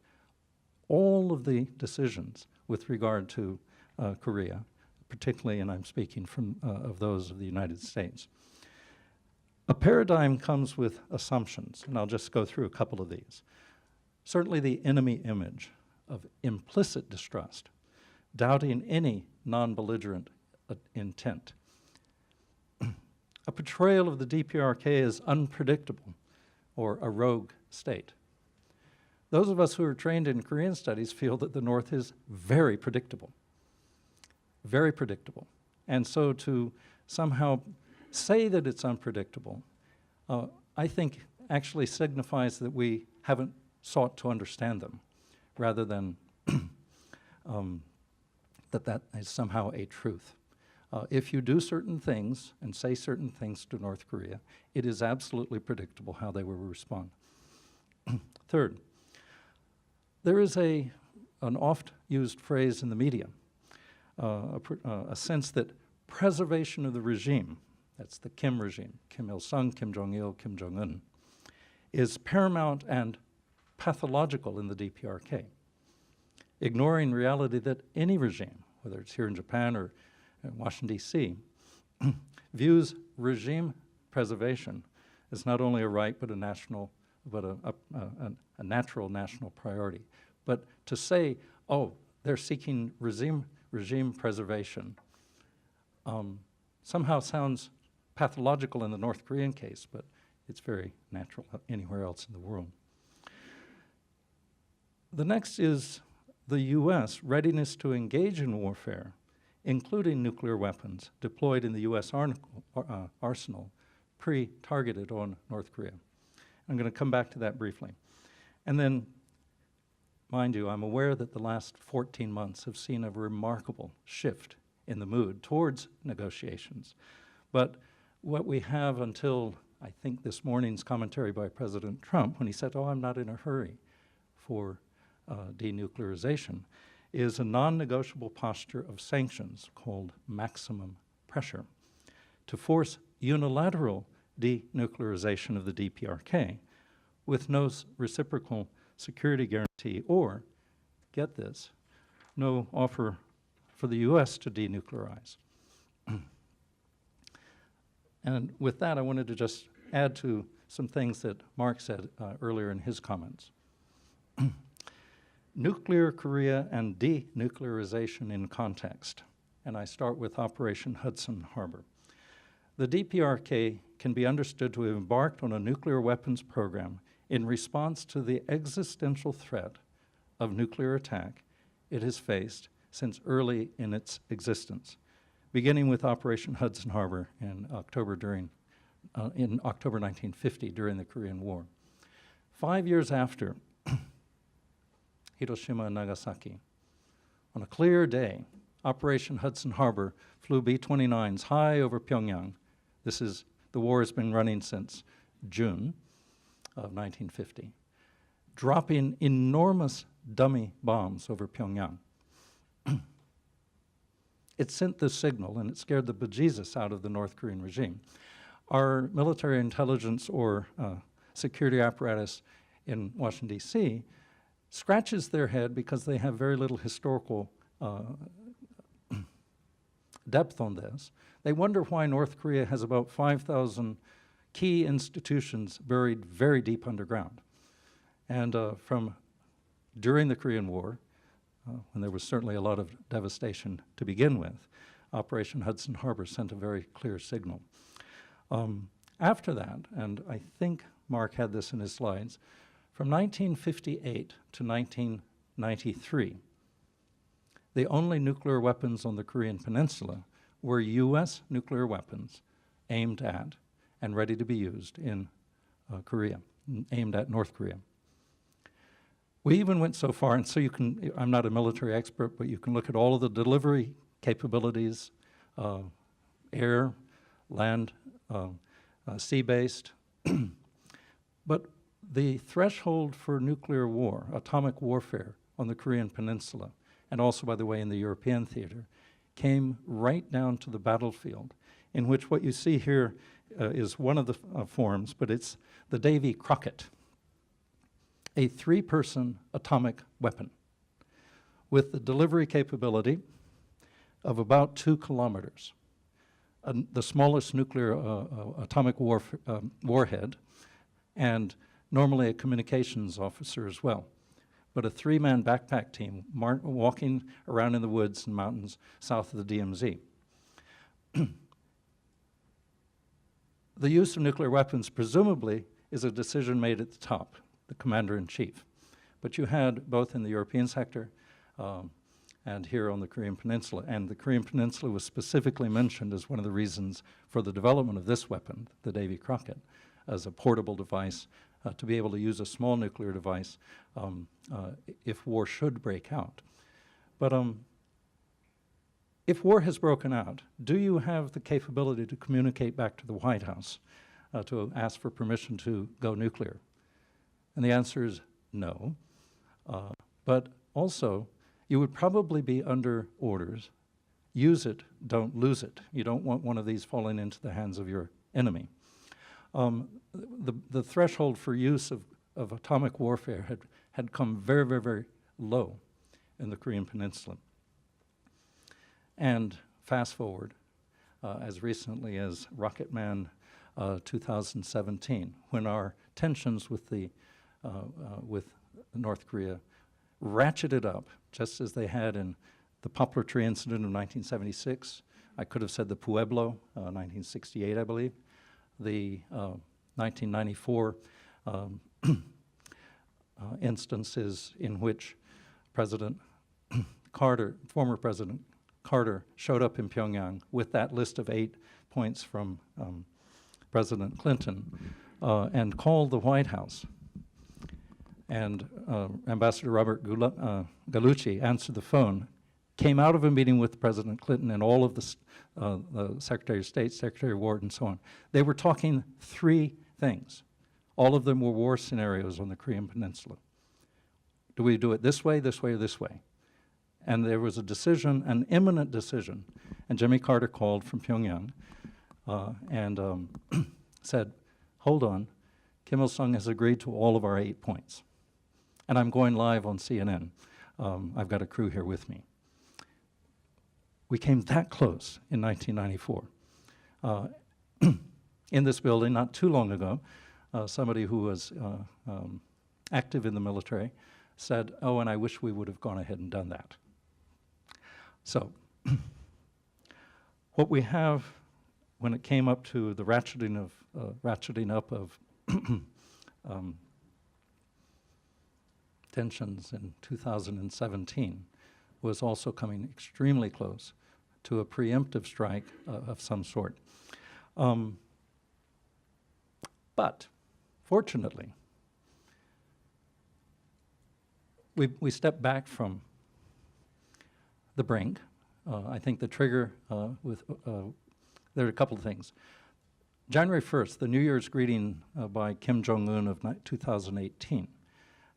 all of the decisions with regard to Korea, particularly, and I'm speaking of those of the United States. A paradigm comes with assumptions, and I'll just go through a couple of these. Certainly the enemy image of implicit distrust, doubting any non-belligerent intent. A portrayal of the DPRK as unpredictable or a rogue state. Those of us who are trained in Korean studies feel that the North is very predictable. Very predictable. And so to somehow say that it's unpredictable, I think actually signifies that we haven't sought to understand them, rather than that is somehow a truth. If you do certain things and say certain things to North Korea, it is absolutely predictable how they will respond. Third, there is an oft-used phrase in the media, a sense that preservation of the regime, that's the Kim regime, Kim Il-sung, Kim Jong-il, Kim Jong-un, is paramount and pathological in the DPRK, ignoring reality that any regime, whether it's here in Japan or in Washington, D.C., views regime preservation as not only a right but a national, but a natural national priority. But to say, oh, they're seeking regime preservation somehow sounds pathological in the North Korean case, but it's very natural anywhere else in the world. The next is the U.S. readiness to engage in warfare, including nuclear weapons deployed in the U.S. arsenal, pre-targeted on North Korea. I'm going to come back to that briefly. And then, mind you, I'm aware that the last 14 months have seen a remarkable shift in the mood towards negotiations. But what we have until, I think, this morning's commentary by President Trump, when he said, oh, I'm not in a hurry for denuclearization, is a non-negotiable posture of sanctions called maximum pressure to force unilateral denuclearization of the DPRK with no reciprocal security guarantee or, get this, no offer for the U.S. to denuclearize. And with that, I wanted to just add to some things that Mark said earlier in his comments. Nuclear Korea and denuclearization in context. And I start with Operation Hudson Harbor. The DPRK can be understood to have embarked on a nuclear weapons program in response to the existential threat of nuclear attack it has faced since early in its existence, beginning with Operation Hudson Harbor in October 1950 during the Korean War. 5 years after Hiroshima and Nagasaki, on a clear day, Operation Hudson Harbor flew B-29s high over Pyongyang. The war has been running since June of 1950, dropping enormous dummy bombs over Pyongyang. It sent this signal, and it scared the bejesus out of the North Korean regime. Our military intelligence or security apparatus in Washington, D.C., scratches their head because they have very little historical depth on this. They wonder why North Korea has about 5,000 key institutions buried very deep underground. And from during the Korean War, when there was certainly a lot of devastation to begin with, Operation Hudson Harbor sent a very clear signal. After that, and I think Mark had this in his slides, from 1958 to 1993, the only nuclear weapons on the Korean Peninsula were U.S. nuclear weapons aimed at and ready to be used in Korea, aimed at North Korea. We even went so far, and so you can, I'm not a military expert, but you can look at all of the delivery capabilities, air, land, sea-based. But the threshold for nuclear war, atomic warfare on the Korean Peninsula, and also, by the way, in the European theater, came right down to the battlefield, in which what you see here is one of the forms, but it's the Davy Crockett, a 3-person atomic weapon with the delivery capability of about 2 kilometers. The smallest nuclear atomic warhead, and normally a communications officer as well. But a 3-man backpack team walking around in the woods and mountains south of the DMZ. The use of nuclear weapons presumably is a decision made at the top, the commander-in-chief. But you had both in the European sector and here on the Korean Peninsula. And the Korean Peninsula was specifically mentioned as one of the reasons for the development of this weapon, the Davy Crockett, as a portable device to be able to use a small nuclear device if war should break out. But if war has broken out, do you have the capability to communicate back to the White House to ask for permission to go nuclear? And the answer is no. But also, you would probably be under orders. Use it, don't lose it. You don't want one of these falling into the hands of your enemy. The threshold for use of atomic warfare had come very, very, very low in the Korean Peninsula. And fast forward, as recently as Rocket Man 2017, when our tensions with North Korea ratcheted up, just as they had in the Poplar Tree incident of 1976. I could have said the Pueblo, 1968, I believe. The 1994 instances in which President Carter, former President Carter, showed up in Pyongyang with that list of 8 points from President Clinton and called the White House. And Ambassador Robert Gallucci answered the phone, came out of a meeting with President Clinton and all of the Secretary of State, Secretary of War, and so on. They were talking 3 things. All of them were war scenarios on the Korean Peninsula. Do we do it this way, or this way? And there was a decision, an imminent decision, and Jimmy Carter called from Pyongyang and said, hold on, Kim Il-sung has agreed to all of our 8 points. And I'm going live on CNN. I've got a crew here with me. We came that close in 1994. In this building, not too long ago, somebody who was active in the military said, oh, and I wish we would have gone ahead and done that. So what we have when it came up to the ratcheting up of tensions in 2017 was also coming extremely close to a preemptive strike of some sort. But fortunately, we stepped back from the brink. I think the trigger there are a couple of things. January 1st, the New Year's greeting by Kim Jong-un of 2018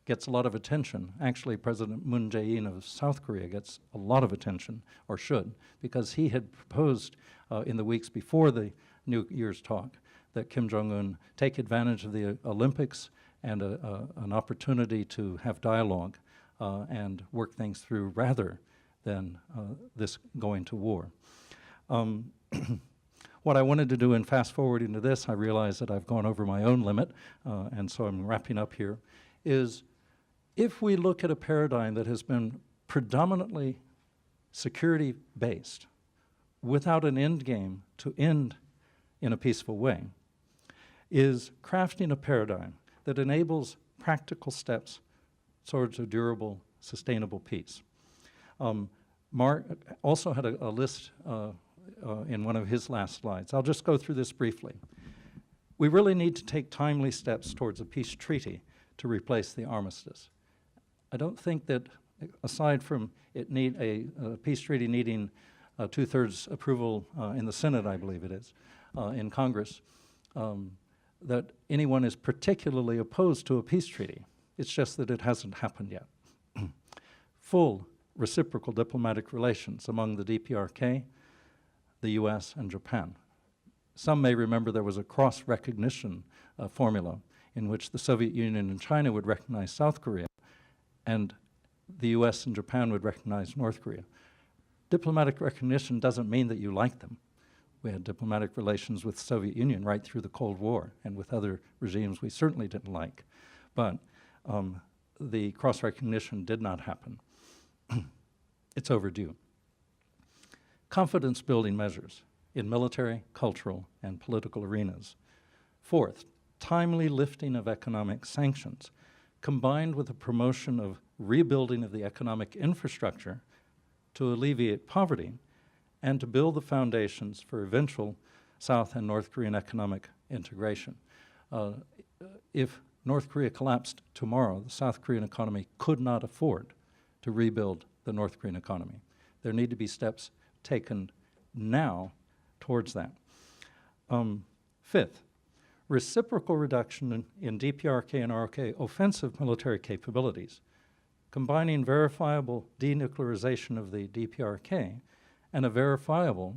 gets a lot of attention. Actually, President Moon Jae-in of South Korea gets a lot of attention, or should, because he had proposed in the weeks before the New Year's talk that Kim Jong-un take advantage of the Olympics and an opportunity to have dialogue and work things through rather than this going to war. What I wanted to do in fast forwarding to this, I realize that I've gone over my own limit, and so I'm wrapping up here, is if we look at a paradigm that has been predominantly security-based, without an end game to end in a peaceful way, is crafting a paradigm that enables practical steps towards a durable, sustainable peace. Mark also had a list in one of his last slides. I'll just go through this briefly. We really need to take timely steps towards a peace treaty to replace the armistice. I don't think that, aside from it need a peace treaty needing two-thirds approval in the Senate, I believe it is, in Congress, that anyone is particularly opposed to a peace treaty. It's just that it hasn't happened yet. Full reciprocal diplomatic relations among the DPRK, the US, and Japan. Some may remember there was a cross-recognition formula in which the Soviet Union and China would recognize South Korea, and the US and Japan would recognize North Korea. Diplomatic recognition doesn't mean that you like them. We had diplomatic relations with the Soviet Union right through the Cold War, and with other regimes we certainly didn't like. But the cross-recognition did not happen. It's overdue. Confidence-building measures in military, cultural, and political arenas. Fourth, timely lifting of economic sanctions, combined with the promotion of rebuilding of the economic infrastructure to alleviate poverty and to build the foundations for eventual South and North Korean economic integration. If North Korea collapsed tomorrow, the South Korean economy could not afford to rebuild the North Korean economy. There need to be steps taken now towards that. Fifth, reciprocal reduction in DPRK and ROK offensive military capabilities, combining verifiable denuclearization of the DPRK and a verifiable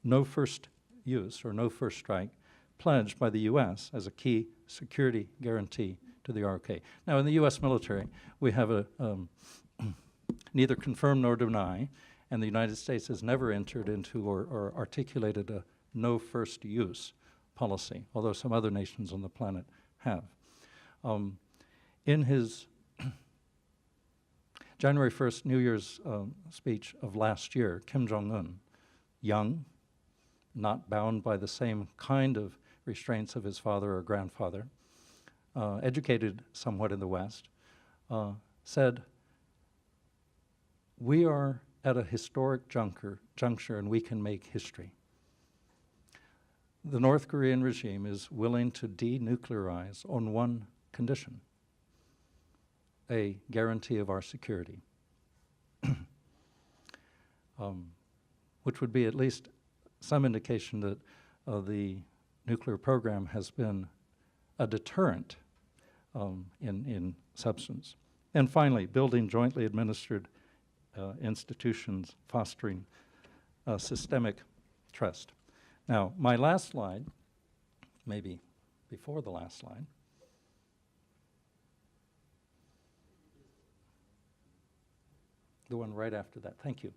no first use or no first strike pledged by the US as a key security guarantee to the ROK. Now, in the US military, we have a neither confirm nor deny, and the United States has never entered into or articulated a no first use policy, although some other nations on the planet have. In his January 1st New Year's speech of last year, Kim Jong-un, young, not bound by the same kind of restraints of his father or grandfather, educated somewhat in the West, said, "We are at a historic juncture and we can make history." The North Korean regime is willing to denuclearize on one condition: a guarantee of our security, which would be at least some indication that the nuclear program has been a deterrent in substance. And finally, building jointly administered institutions fostering systemic trust. Now, my last slide, maybe before the last slide, the one right after that, thank you.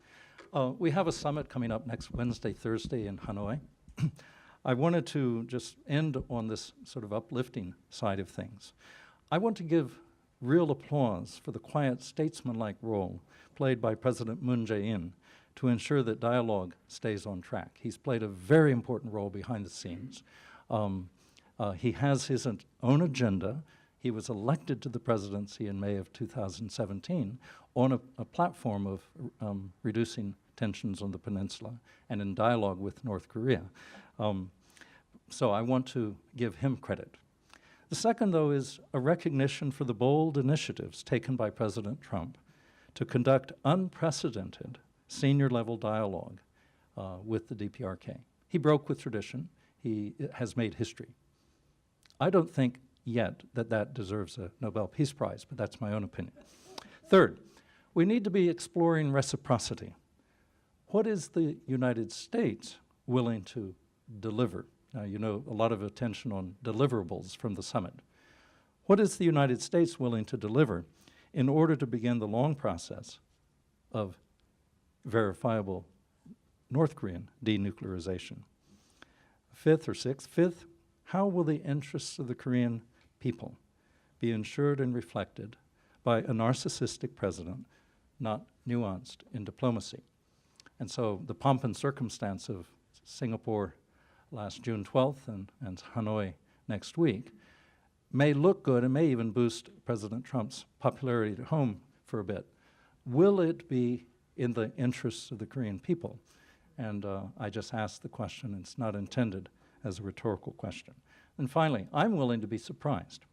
We have a summit coming up next Wednesday, Thursday in Hanoi. I wanted to just end on this sort of uplifting side of things. I want to give real applause for the quiet statesman-like role played by President Moon Jae-in to ensure that dialogue stays on track. He's played a very important role behind the scenes. He has his own agenda. He was elected to the presidency in May of 2017 on a platform of reducing tensions on the peninsula and in dialogue with North Korea. So I want to give him credit. The second, though, is a recognition for the bold initiatives taken by President Trump to conduct unprecedented senior-level dialogue with the DPRK. He broke with tradition. He has made history. I don't think yet that that deserves a Nobel Peace Prize, but that's my own opinion. Third, we need to be exploring reciprocity. What is the United States willing to deliver? Now, you know, a lot of attention on deliverables from the summit. What is the United States willing to deliver in order to begin the long process of verifiable North Korean denuclearization? Fifth, how will the interests of the Korean people be ensured and reflected by a narcissistic president, not nuanced in diplomacy? And so the pomp and circumstance of Singapore last June 12th and Hanoi next week may look good and may even boost President Trump's popularity at home for a bit. Will it be in the interests of the Korean people? And I just asked the question. It's not intended as a rhetorical question. And finally, I'm willing to be surprised.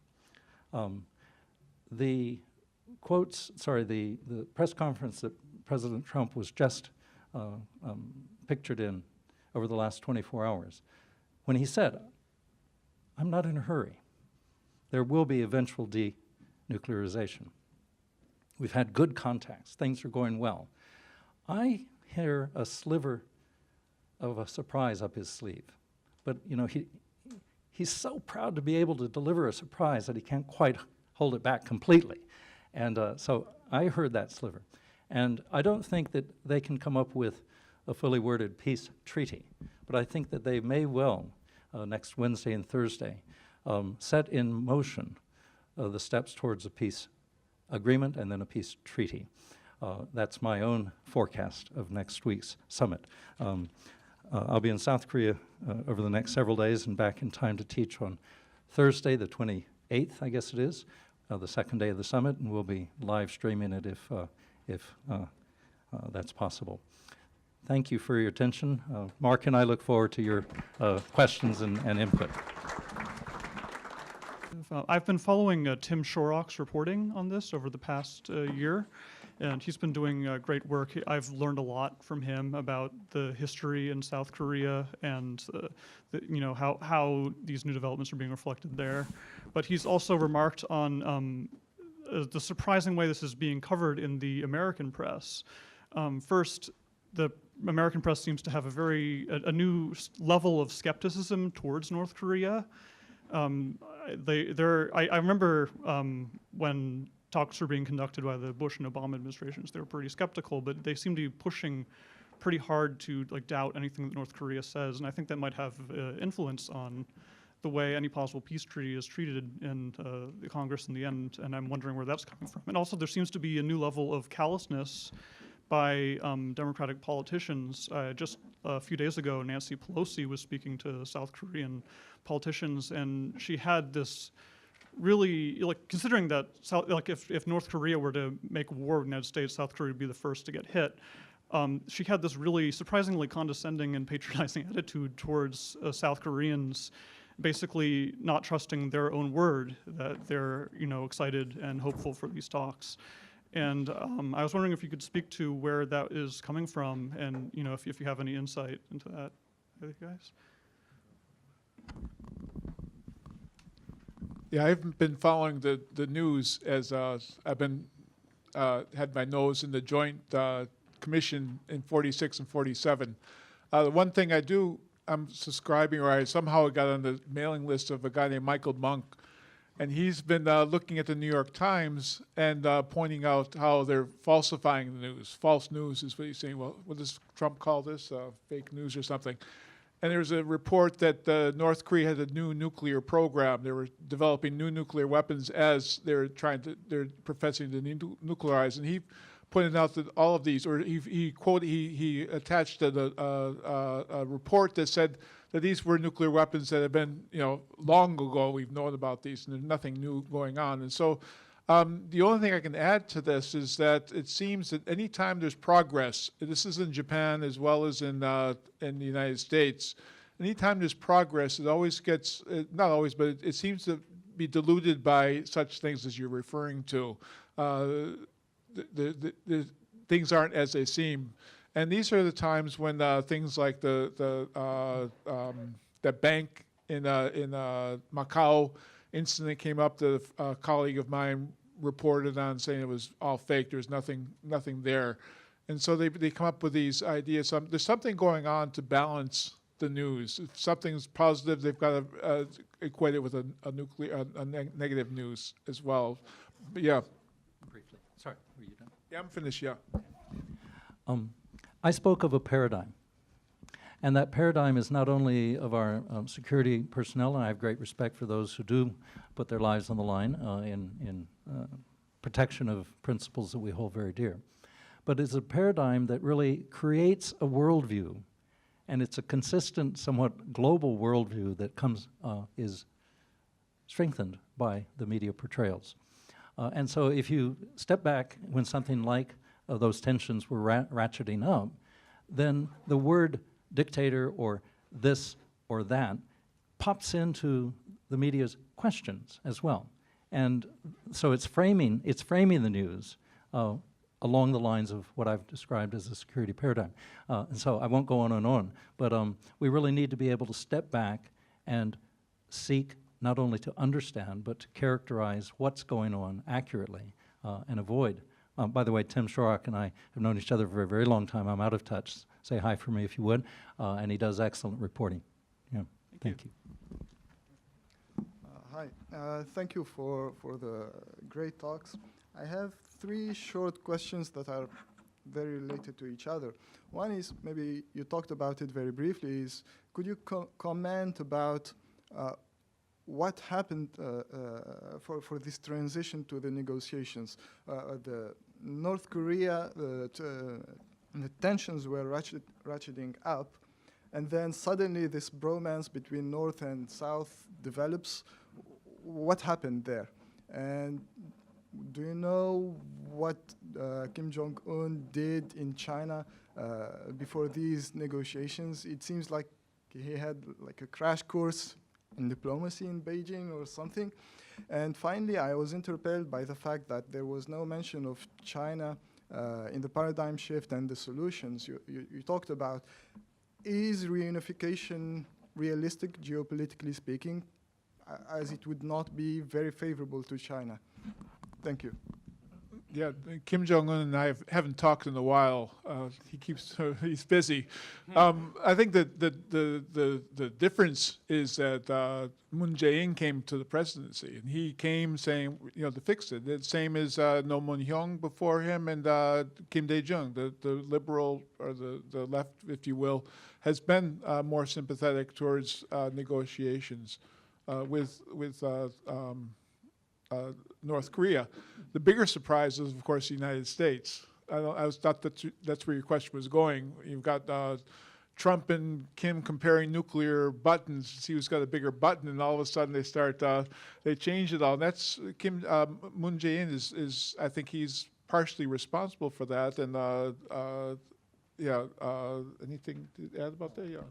The press conference that President Trump was just pictured in over the last 24 hours, when he said, "I'm not in a hurry. There will be eventual denuclearization. We've had good contacts. Things are going well." I hear a sliver of a surprise up his sleeve. But you know, he's so proud to be able to deliver a surprise that he can't quite hold it back completely. And so I heard that sliver. And I don't think that they can come up with a fully worded peace treaty, but I think that they may well, next Wednesday and Thursday, set in motion the steps towards a peace agreement and then a peace treaty. That's my own forecast of next week's summit. I'll be in South Korea over the next several days and back in time to teach on Thursday, the 28th, I guess it is, the second day of the summit, and we'll be live streaming it if that's possible. Thank you for your attention. Mark and I look forward to your questions and input. I've been following Tim Shorrock's reporting on this over the past year, and he's been doing great work. I've learned a lot from him about the history in South Korea and how these new developments are being reflected there. But he's also remarked on the surprising way this is being covered in the American press. First, the American press seems to have a new level of skepticism towards North Korea. I remember when talks were being conducted by the Bush and Obama administrations, they were pretty skeptical, but they seem to be pushing pretty hard to doubt anything that North Korea says, and I think that might have influence on the way any possible peace treaty is treated in the Congress in the end, and I'm wondering where that's coming from. And also there seems to be a new level of callousness by Democratic politicians. Just a few days ago, Nancy Pelosi was speaking to South Korean politicians, and she had this really, considering that, if North Korea were to make war with the United States, South Korea would be the first to get hit. She had this really surprisingly condescending and patronizing attitude towards South Koreans, basically not trusting their own word that they're, excited and hopeful for these talks. And I was wondering if you could speak to where that is coming from, and if you have any insight into that, guys. Yeah, I've been following the news as I've been had my nose in the Joint Commission in 46 and 47. The one thing I'm subscribing, or I somehow got on the mailing list of a guy named Michael Monk, and he's been looking at the New York Times and pointing out how they're falsifying the news. False news is what he's saying. Well, what does Trump call this? Fake news or something. And there's a report that North Korea had a new nuclear program. They were developing new nuclear weapons as they're professing to denuclearize. And he pointed out that all of these, or he attached a report that said that these were nuclear weapons that had been, long ago we've known about these, and there's nothing new going on. And so the only thing I can add to this is that it seems that any time there's progress, this is in Japan as well as in the United States, anytime there's progress, it always gets, not always, but it seems to be diluted by such things as you're referring to. The things aren't as they seem. And these are the times when things like the bank in Macau incident came up that a colleague of mine reported on, saying it was all fake. There's nothing there. And so they come up with these ideas. There's something going on to balance the news. If something's positive, they've got to equate it with a negative news as well. But yeah. Briefly. Sorry, were you done? Yeah, I'm finished, yeah. I spoke of a paradigm. And that paradigm is not only of our security personnel, and I have great respect for those who do put their lives on the line in protection of principles that we hold very dear, but it's a paradigm that really creates a worldview, and it's a consistent, somewhat global worldview that is strengthened by the media portrayals. And so if you step back when something like those tensions were ratcheting up, then the word dictator or this or that pops into the media's questions as well. And so it's framing the news along the lines of what I've described as a security paradigm. And so I won't go on and on, but we really need to be able to step back and seek not only to understand, but to characterize what's going on accurately and avoid. By the way, Tim Shorrock and I have known each other for a very long time. I'm out of touch. Say hi for me if you would. And he does excellent reporting. Yeah, thank you. Hi, thank you for the great talks. I have 3 short questions that are very related to each other. One is, maybe you talked about it very briefly, is could you comment about what happened for this transition to the negotiations? The North Korea, the tensions were ratcheting up, and then suddenly this bromance between North and South develops. What happened there? And do you know what Kim Jong-un did in China before these negotiations? It seems like he had like a crash course in diplomacy in Beijing or something. And finally, I was interpelled by the fact that there was no mention of China in the paradigm shift and the solutions you talked about. Is reunification realistic, geopolitically speaking, as it would not be very favorable to China? Thank you. Yeah, Kim Jong-un and I haven't talked in a while. He's busy. I think that the difference is that Moon Jae-in came to the presidency, and he came saying, to fix it. The same as No Moon-hyung before him, and Kim Dae-jung, the liberal or the left, if you will, has been more sympathetic towards negotiations with North Korea. The bigger surprise is, of course, the United States. I thought that's where your question was going. You've got Trump and Kim comparing nuclear buttons to see who's got a bigger button, and all of a sudden they change it all. And that's Moon Jae-in is I think he's partially responsible for that. And anything to add about that? Yeah.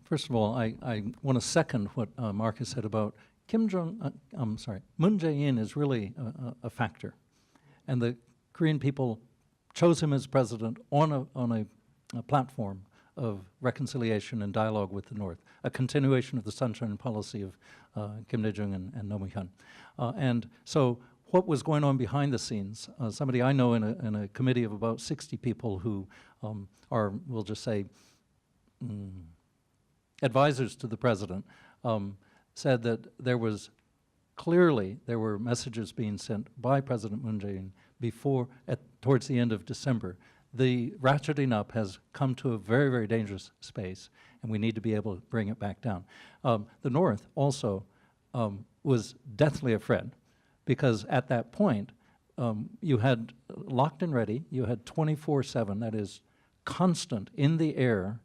First of all, I want to second what Marcus said about Moon Jae-in is really a factor, and the Korean people chose him as president on a platform of reconciliation and dialogue with the North, a continuation of the sunshine policy of Kim Dae-jung and No Moon-hyun. And so what was going on behind the scenes, somebody I know in a committee of about 60 people who are, we'll just say, advisors to the president, said that there were messages being sent by President Moon Jae-in towards the end of December. The ratcheting up has come to a very, very dangerous space, and we need to be able to bring it back down. The North also was deathly afraid, because at that point, you had locked and ready, you had 24/7, that is constant, in the air,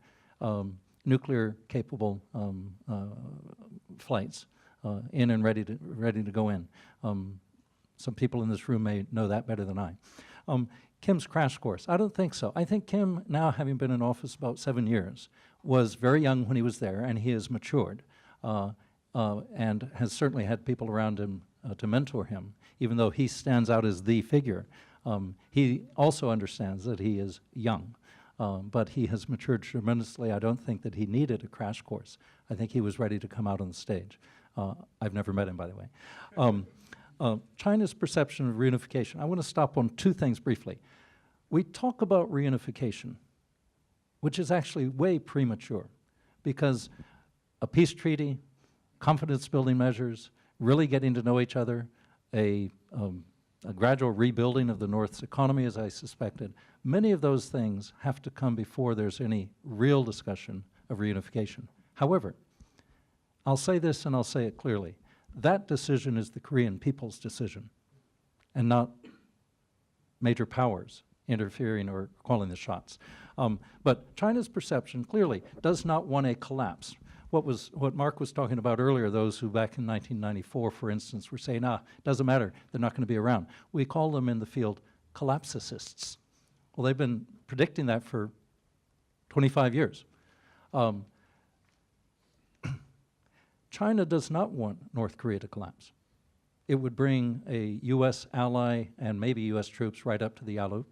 nuclear-capable flights in and ready to go in. Some people in this room may know that better than I. Kim's crash course, I don't think so. I think Kim, now having been in office about 7 years, was very young when he was there, and he has matured and has certainly had people around him to mentor him, even though he stands out as the figure. He also understands that he is young. But he has matured tremendously. I don't think that he needed a crash course. I think he was ready to come out on the stage. I've never met him, by the way. China's perception of reunification. I want to stop on 2 things briefly. We talk about reunification, which is actually way premature, because a peace treaty, confidence-building measures, really getting to know each other, a gradual rebuilding of the North's economy, as I suspected, many of those things have to come before there's any real discussion of reunification. However, I'll say this and I'll say it clearly. That decision is the Korean people's decision, and not major powers interfering or calling the shots. But China's perception clearly does not want a collapse. What Mark was talking about earlier, those who back in 1994, for instance, were saying, it doesn't matter, they're not going to be around. We call them in the field collapsicists. Well, they've been predicting that for 25 years. China does not want North Korea to collapse. It would bring a U.S. ally and maybe U.S. troops right up to the Yalu.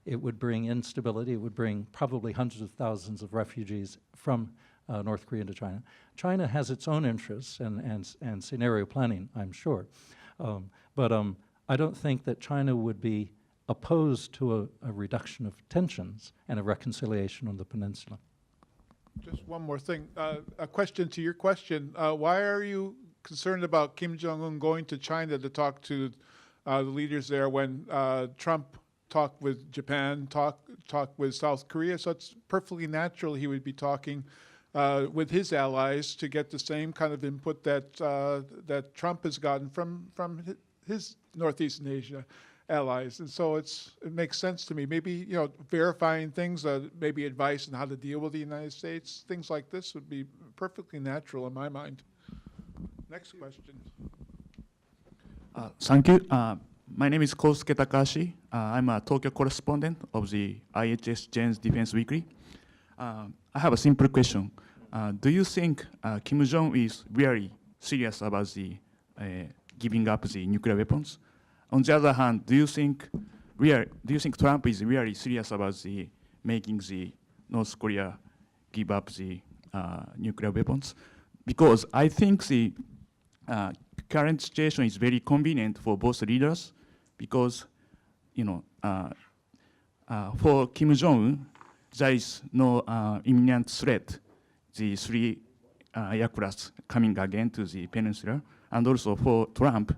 It would bring instability. It would bring probably hundreds of thousands of refugees from North Korea into China. China has its own interests and scenario planning, I'm sure. But I don't think that China would be opposed to a reduction of tensions and a reconciliation on the peninsula. Just one more thing. A question to your question. Why are you concerned about Kim Jong-un going to China to talk to the leaders there when Trump talked with Japan, talked with South Korea? So it's perfectly natural he would be talking with his allies to get the same kind of input that that Trump has gotten from his Northeastern Asia allies. And so it makes sense to me. Maybe, verifying things, maybe advice on how to deal with the United States, things like this would be perfectly natural in my mind. Next question. Thank you. My name is Kosuke Takashi. I'm a Tokyo correspondent of the IHS Jane's Defense Weekly. I have a simple question. Do you think Kim Jong is really serious about the giving up the nuclear weapons? On the other hand, do you think Trump is really serious about the making the North Korea give up the nuclear weapons? Because I think the current situation is very convenient for both leaders, because for Kim Jong-un, there is no imminent threat, the three aircrafts coming again to the peninsula, and also for Trump,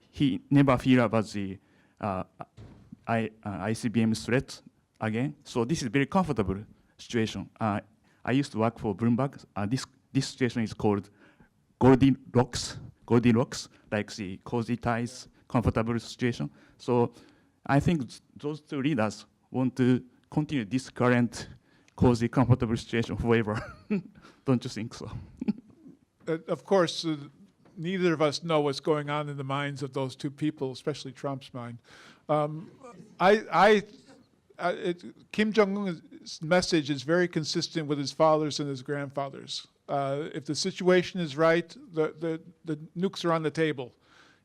he never fear about the ICBM threat again. So this is a very comfortable situation. I used to work for Bloomberg. This situation is called Goldilocks, like the cozy ties, comfortable situation. So I think those two leaders want to continue this current cozy, comfortable situation forever. Don't you think so? Of course, neither of us know what's going on in the minds of those two people, especially Trump's mind. Kim Jong-un's message is very consistent with his father's and his grandfather's. If the situation is right, the nukes are on the table,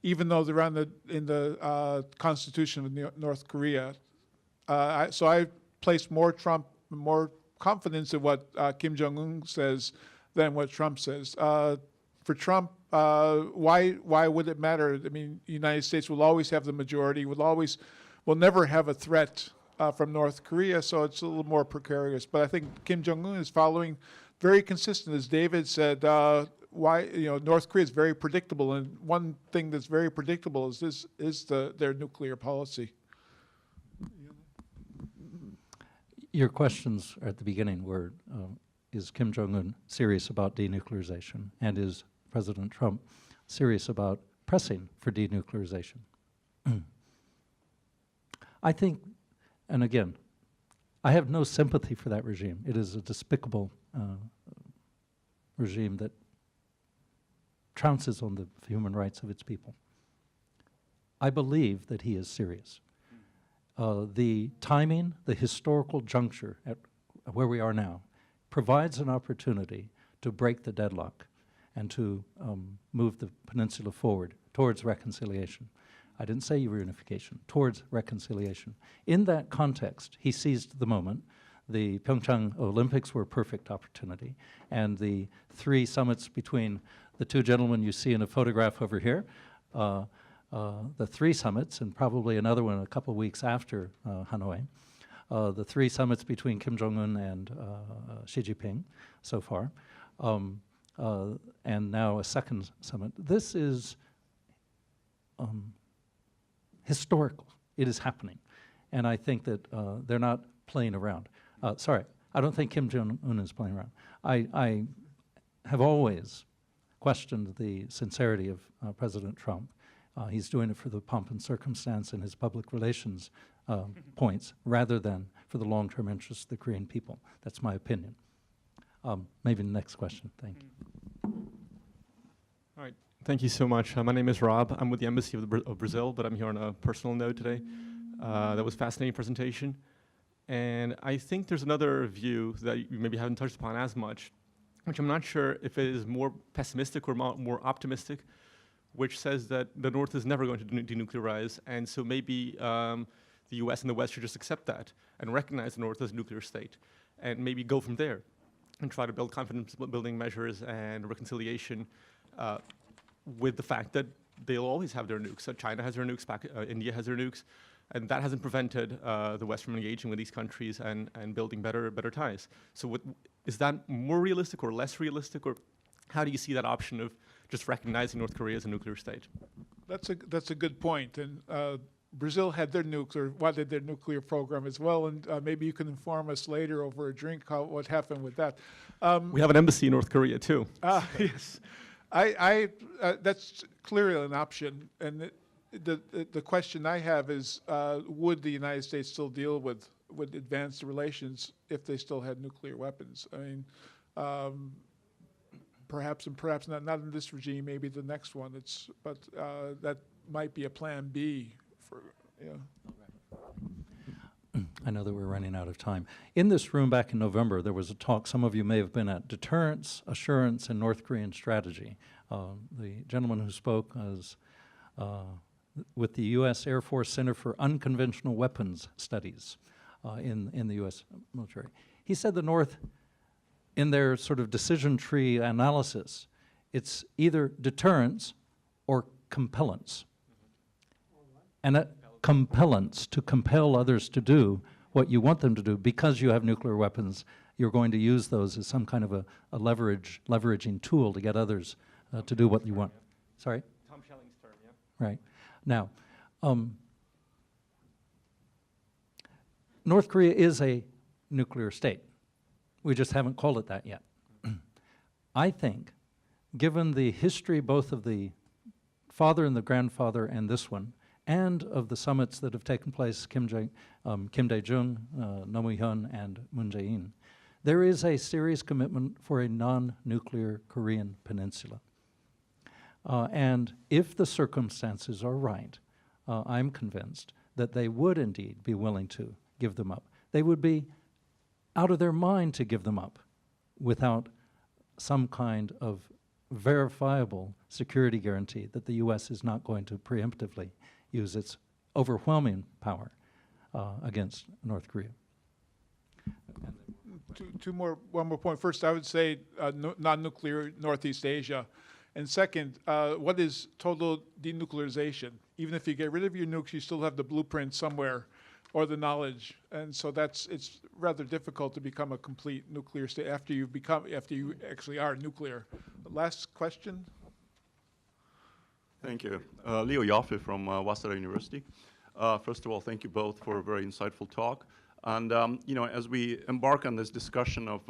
even though they're in the Constitution of North Korea. So I place more confidence in what Kim Jong-un says than what Trump says. For Trump, why would it matter? I mean, the United States will always have the majority, will never have a threat from North Korea, so it's a little more precarious. But I think Kim Jong-un is following very consistent. As David said, North Korea is very predictable, and one thing that's very predictable is their nuclear policy. Your questions at the beginning were, is Kim Jong-un serious about denuclearization, and is President Trump serious about pressing for denuclearization? I think, and again, I have no sympathy for that regime. It is a despicable regime that trounces on the human rights of its people. I believe that he is serious. The timing, the historical juncture at where we are now, provides an opportunity to break the deadlock and to move the peninsula forward towards reconciliation. I didn't say reunification, towards reconciliation. In that context, he seized the moment. The Pyeongchang Olympics were a perfect opportunity, and the three summits between the two gentlemen you see in a photograph over here, the three summits, and probably another one a couple weeks after Hanoi, the 3 summits between Kim Jong-un and Xi Jinping so far, and now a second summit. This is historical. It is happening. And I think that they're not playing around. Sorry, I don't think Kim Jong-un is playing around. I have always questioned the sincerity of President Trump. He's doing it for the pomp and circumstance and his public relations points rather than for the long-term interests of the Korean people. That's my opinion. Maybe the next question. Thank you. All right. Thank you so much. My name is Rob. I'm with the Embassy of Brazil, but I'm here on a personal note today. That was a fascinating presentation. And I think there's another view that you maybe haven't touched upon as much, which I'm not sure if it is more pessimistic or more optimistic, which says that the North is never going to denuclearize, and so maybe the US and the West should just accept that and recognize the North as a nuclear state, and maybe go from there and try to build confidence-building measures and reconciliation with the fact that they'll always have their nukes. So China has their nukes, India has their nukes, and that hasn't prevented the West from engaging with these countries and building better ties. So is that more realistic or less realistic, or how do you see that option of just recognizing North Korea as a nuclear state? That's a good point. And Brazil had their nuclear program as well, and maybe you can inform us later over a drink what happened with that. We have an embassy in North Korea too. Yes, that's clearly an option. And the question I have is, would the United States still deal with advanced relations if they still had nuclear weapons? I mean, perhaps and perhaps not in this regime, maybe the next one. But that might be a plan B for, yeah. I know that we're running out of time. In this room back in November, there was a talk, some of you may have been at, Deterrence, Assurance, and North Korean Strategy. The gentleman who spoke was with the U.S. Air Force Center for Unconventional Weapons Studies in the U.S. military. He said the North, in their sort of decision tree analysis, it's either deterrence or compellence. And compellence, to compel others to do what you want them to do because you have nuclear weapons, you're going to use those as some kind of a leveraging tool to get others to do what you want. Sorry? Tom Schelling's term, yeah. Right. Now, North Korea is a nuclear state. We just haven't called it that yet. I think, given the history both of the father and the grandfather and this one, and of the summits that have taken place, Kim Dae-jung, Roh Moo-hyun, and Moon Jae-in, there is a serious commitment for a non-nuclear Korean peninsula. And if the circumstances are right, I'm convinced that they would indeed be willing to give them up. They would be out of their mind to give them up without some kind of verifiable security guarantee that the U.S. is not going to preemptively use its overwhelming power against North Korea. One more point. First, I would say non-nuclear Northeast Asia. And second, what is total denuclearization? Even if you get rid of your nukes, you still have the blueprint somewhere or the knowledge. And so it's rather difficult to become a complete nuclear state after you actually are nuclear. Last question. Thank you. Leo Yaffe from Waseda University. First of all, thank you both for a very insightful talk. And as we embark on this discussion of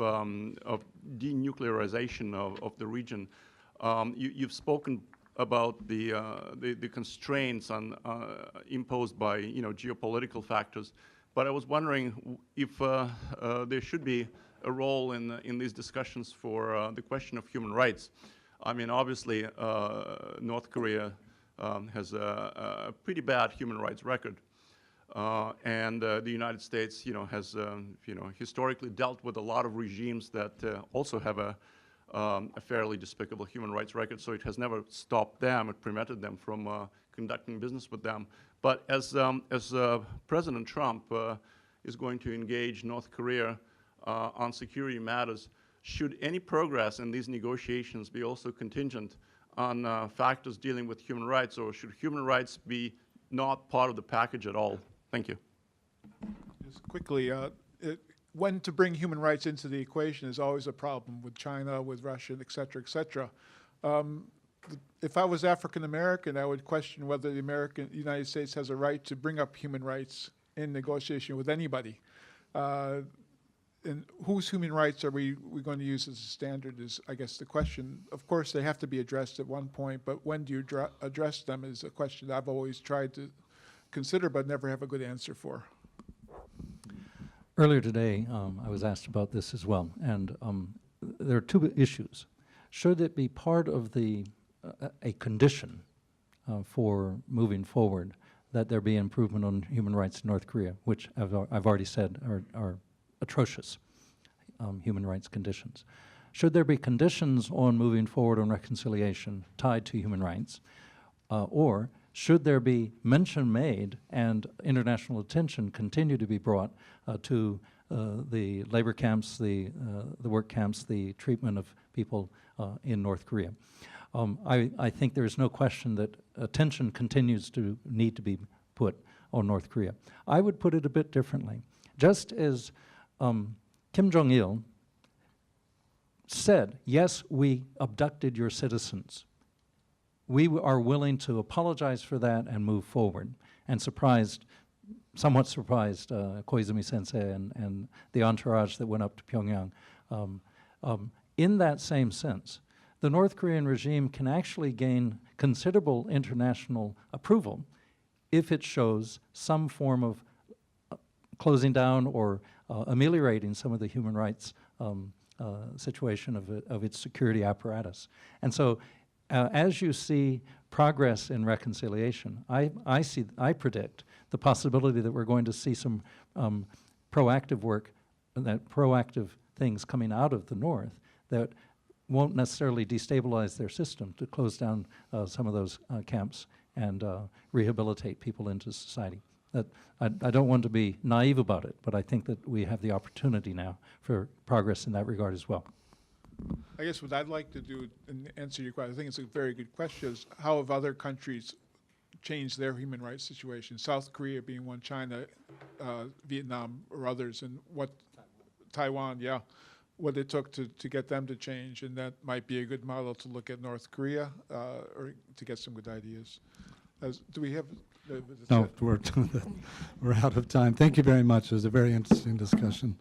denuclearization of the region, you've spoken about the constraints imposed by geopolitical factors. But I was wondering if there should be a role in these discussions for the question of human rights. I mean, obviously, North Korea has a pretty bad human rights record, and the United States, has historically dealt with a lot of regimes that also have a fairly despicable human rights record. So it has never stopped them; it prevented them from conducting business with them. But as President Trump is going to engage North Korea on security matters, should any progress in these negotiations be also contingent on factors dealing with human rights, or should human rights be not part of the package at all? Thank you. Yes, Just quickly, when to bring human rights into the equation is always a problem with China, with Russia, et cetera, et cetera. If I was African American, I would question whether the United States has a right to bring up human rights in negotiation with anybody. And whose human rights are we going to use as a standard is, I guess, the question. Of course, they have to be addressed at one point, but when do you address them is a question I've always tried to consider but never have a good answer for. Earlier today, I was asked about this as well, and there are two issues. Should it be part of the a condition for moving forward that there be improvement on human rights in North Korea, which I've already said are atrocious human rights conditions? Should there be conditions on moving forward on reconciliation tied to human rights, or should there be mention made and international attention continue to be brought to the labor camps, the work camps, the treatment of people in North Korea? I think there is no question that attention continues to need to be put on North Korea. I would put it a bit differently. Just as Kim Jong-il said, yes, we abducted your citizens. We are willing to apologize for that and move forward. And somewhat surprised Koizumi Sensei and the entourage that went up to Pyongyang. In that same sense, the North Korean regime can actually gain considerable international approval if it shows some form of closing down or ameliorating some of the human rights situation of its security apparatus. And so as you see progress in reconciliation, I predict the possibility that we're going to see some proactive work, proactive things coming out of the North that won't necessarily destabilize their system to close down some of those camps and rehabilitate people into society. I don't want to be naive about it, but I think that we have the opportunity now for progress in that regard as well. I guess what I'd like to do and answer your question, I think it's a very good question, is how have other countries changed their human rights situation? South Korea being one, China, Vietnam, or others, and what Taiwan, yeah, what it took to get them to change, and that might be a good model to look at North Korea or to get some good ideas. Do we have? No, we're out of time. Thank you very much. It was a very interesting discussion.